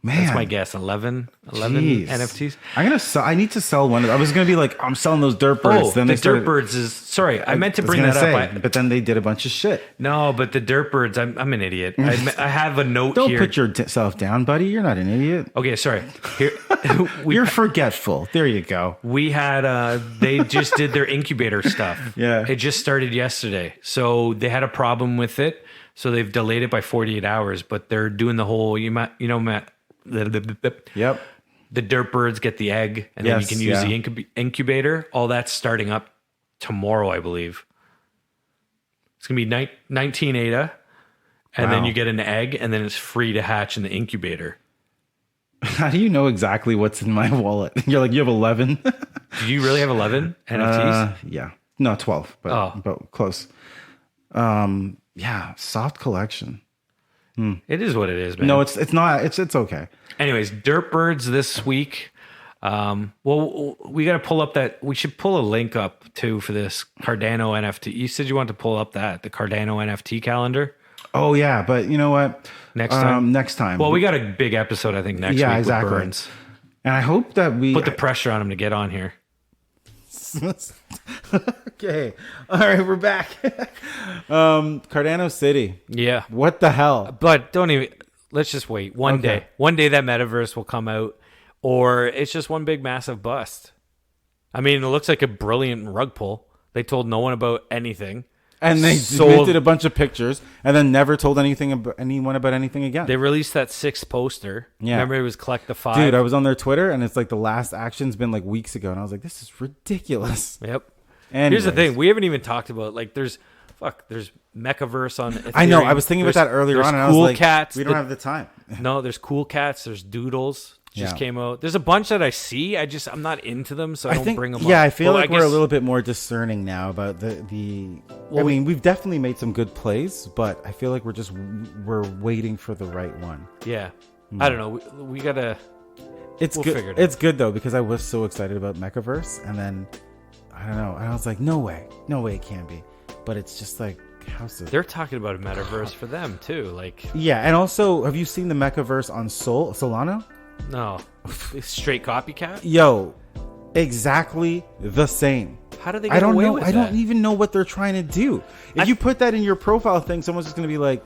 Man, that's my guess. 11 Jeez. NFTs. I need to sell one. I was gonna be like, I'm selling those dirt birds. Oh, then the dirt birds is sorry. I meant to bring that up. But then they did a bunch of shit. No, but the dirt birds. I'm an idiot. I have a note Don't here. Don't put yourself down, buddy. You're not an idiot. Okay, sorry. Here, you're forgetful. There you go. We had they just did their incubator stuff. Yeah, it just started yesterday, so they had a problem with it. So they've delayed it by 48 hours. But they're doing the whole Matt. Yep. The dirt birds get the egg, and then you can use the incubator. All that's starting up tomorrow, I believe. It's gonna be 19 ADA, and then you get an egg, and then it's free to hatch in the incubator. How do you know exactly what's in my wallet? You're like, you have 11. Do you really have 11 NFTs? Yeah, no, 12, but close. Yeah, soft collection. It is what it is, man. No, it's not. It's okay. Anyways, dirt birds this week. Well, we got to pull up that. We should pull a link up too for this Cardano NFT. You said you want to pull up the Cardano NFT calendar. Oh yeah, but you know what? Next time. Next time. Well, we got a big episode I think next week. Yeah, exactly. With Burns. And I hope that we put the pressure on him to get on here. Okay. All right, we're back. Cardano City. Yeah. What the hell? But let's just wait. One day that Metaverse will come out, or it's just one big massive bust. I mean, it looks like a brilliant rug pull. They told no one about anything. And they did a bunch of pictures and then never told anyone about anything again. They released that 6th poster. Yeah. Remember it was collect the 5. Dude, I was on their Twitter and it's like the last action's been like weeks ago. And I was like, this is ridiculous. Yep. Anyways. Here's the thing. We haven't even talked about there's Mechaverse on Ethereum. I know. I was thinking about that earlier on and I was like, cats. We don't have the time. No, there's Cool Cats. There's Doodles. Just came out. There's a bunch that I see. I'm not into them, so I don't bring them up. Yeah, I feel like we're a little bit more discerning now about the I mean, we've definitely made some good plays, but I feel like we're waiting for the right one. Yeah. I don't know. We gotta. It's good. It's good though, because I was so excited about Mechaverse, and then I don't know. I was like, no way it can't be. But it's just like, they're talking about a Metaverse for them too. Yeah, and also, have you seen the Mechaverse on Solana? No. Straight copycat? Yo, exactly the same. How do they get away with that? I don't even know what they're trying to do. If you put that in your profile thing, someone's just going to be like,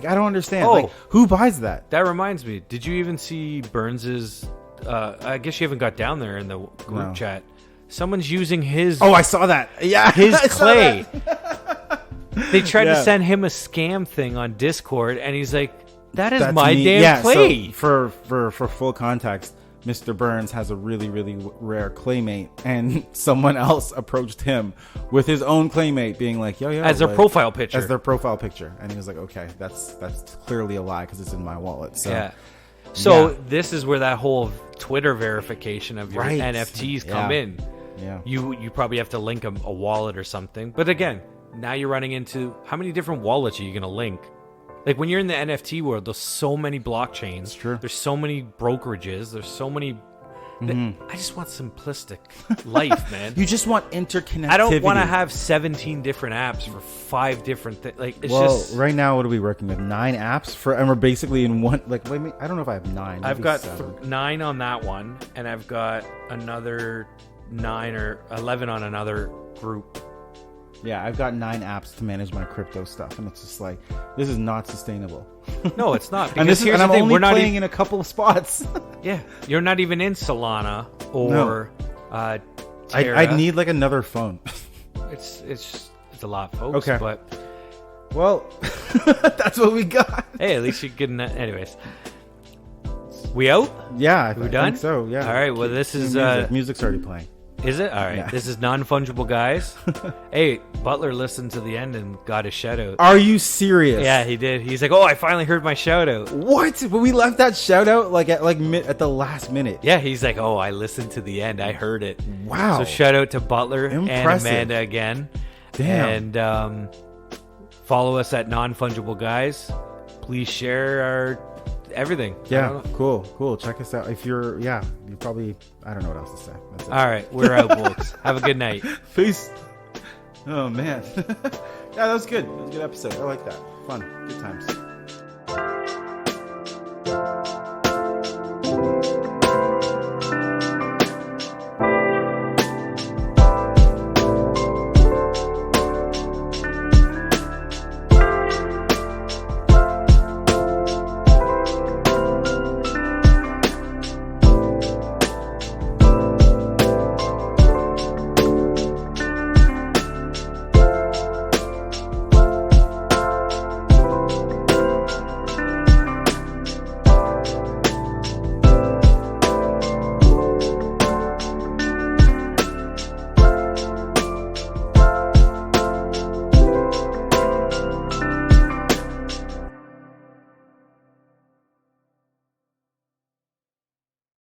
I don't understand. Oh, who buys that? That reminds me. Did you even see Burns's, I guess you haven't got down there in the group chat. Someone's using his... Oh, I saw that. Yeah. His clay. They tried to send him a scam thing on Discord, and he's like, That's my me. Damn clay. So for full context, Mr. Burns has a really, really rare claymate, and someone else approached him with his own claymate, being like, "Yo, as their profile picture, as their profile picture," and he was like, "Okay, that's clearly a lie because it's in my wallet." So, yeah. So this is where that whole Twitter verification of your NFTs come in. Yeah. You probably have to link a wallet or something, but again, now you're running into how many different wallets are you going to link? Like when you're in the NFT world, there's so many blockchains. It's true. There's so many brokerages. There's so many. I just want simplistic life, man. You just want interconnectivity. I don't want to have 17 different apps for 5 different things. Like it's right now, what are we working with? 9 apps and we're basically in one. Like, wait, I don't know if I have 9. I've got 9 on that one, and I've got another 9 or 11 on another group. Yeah, I've got 9 apps to manage my crypto stuff, and it's just like, this is not sustainable. No, it's not. And I'm only playing in a couple of spots. Yeah, you're not even in Solana or Terra. I need like another phone. It's a lot, folks. Okay, but well, that's what we got. Hey, at least you're getting that. Anyways, we out? Yeah, we done? Think so yeah. All right. Well, this is music's already playing. Is it? All right. Yeah. This is Non-Fungible Guys. Hey, Butler listened to the end and got a shout out. Are you serious? Yeah, he did. He's like, "Oh, I finally heard my shout out." What? But we left that shout out at the last minute. Yeah, he's like, "Oh, I listened to the end. I heard it." Wow. So shout out to Butler Impressive. and Amanda again. Damn. And follow us at Non-Fungible Guys. Please share our everything. Yeah, cool. Check us out. If you're you probably, I don't know what else to say. That's it. All right, we're out, folks. Have a good night. Peace. Oh man. Yeah, that was good. That was a good episode. I like that. Fun. Good times.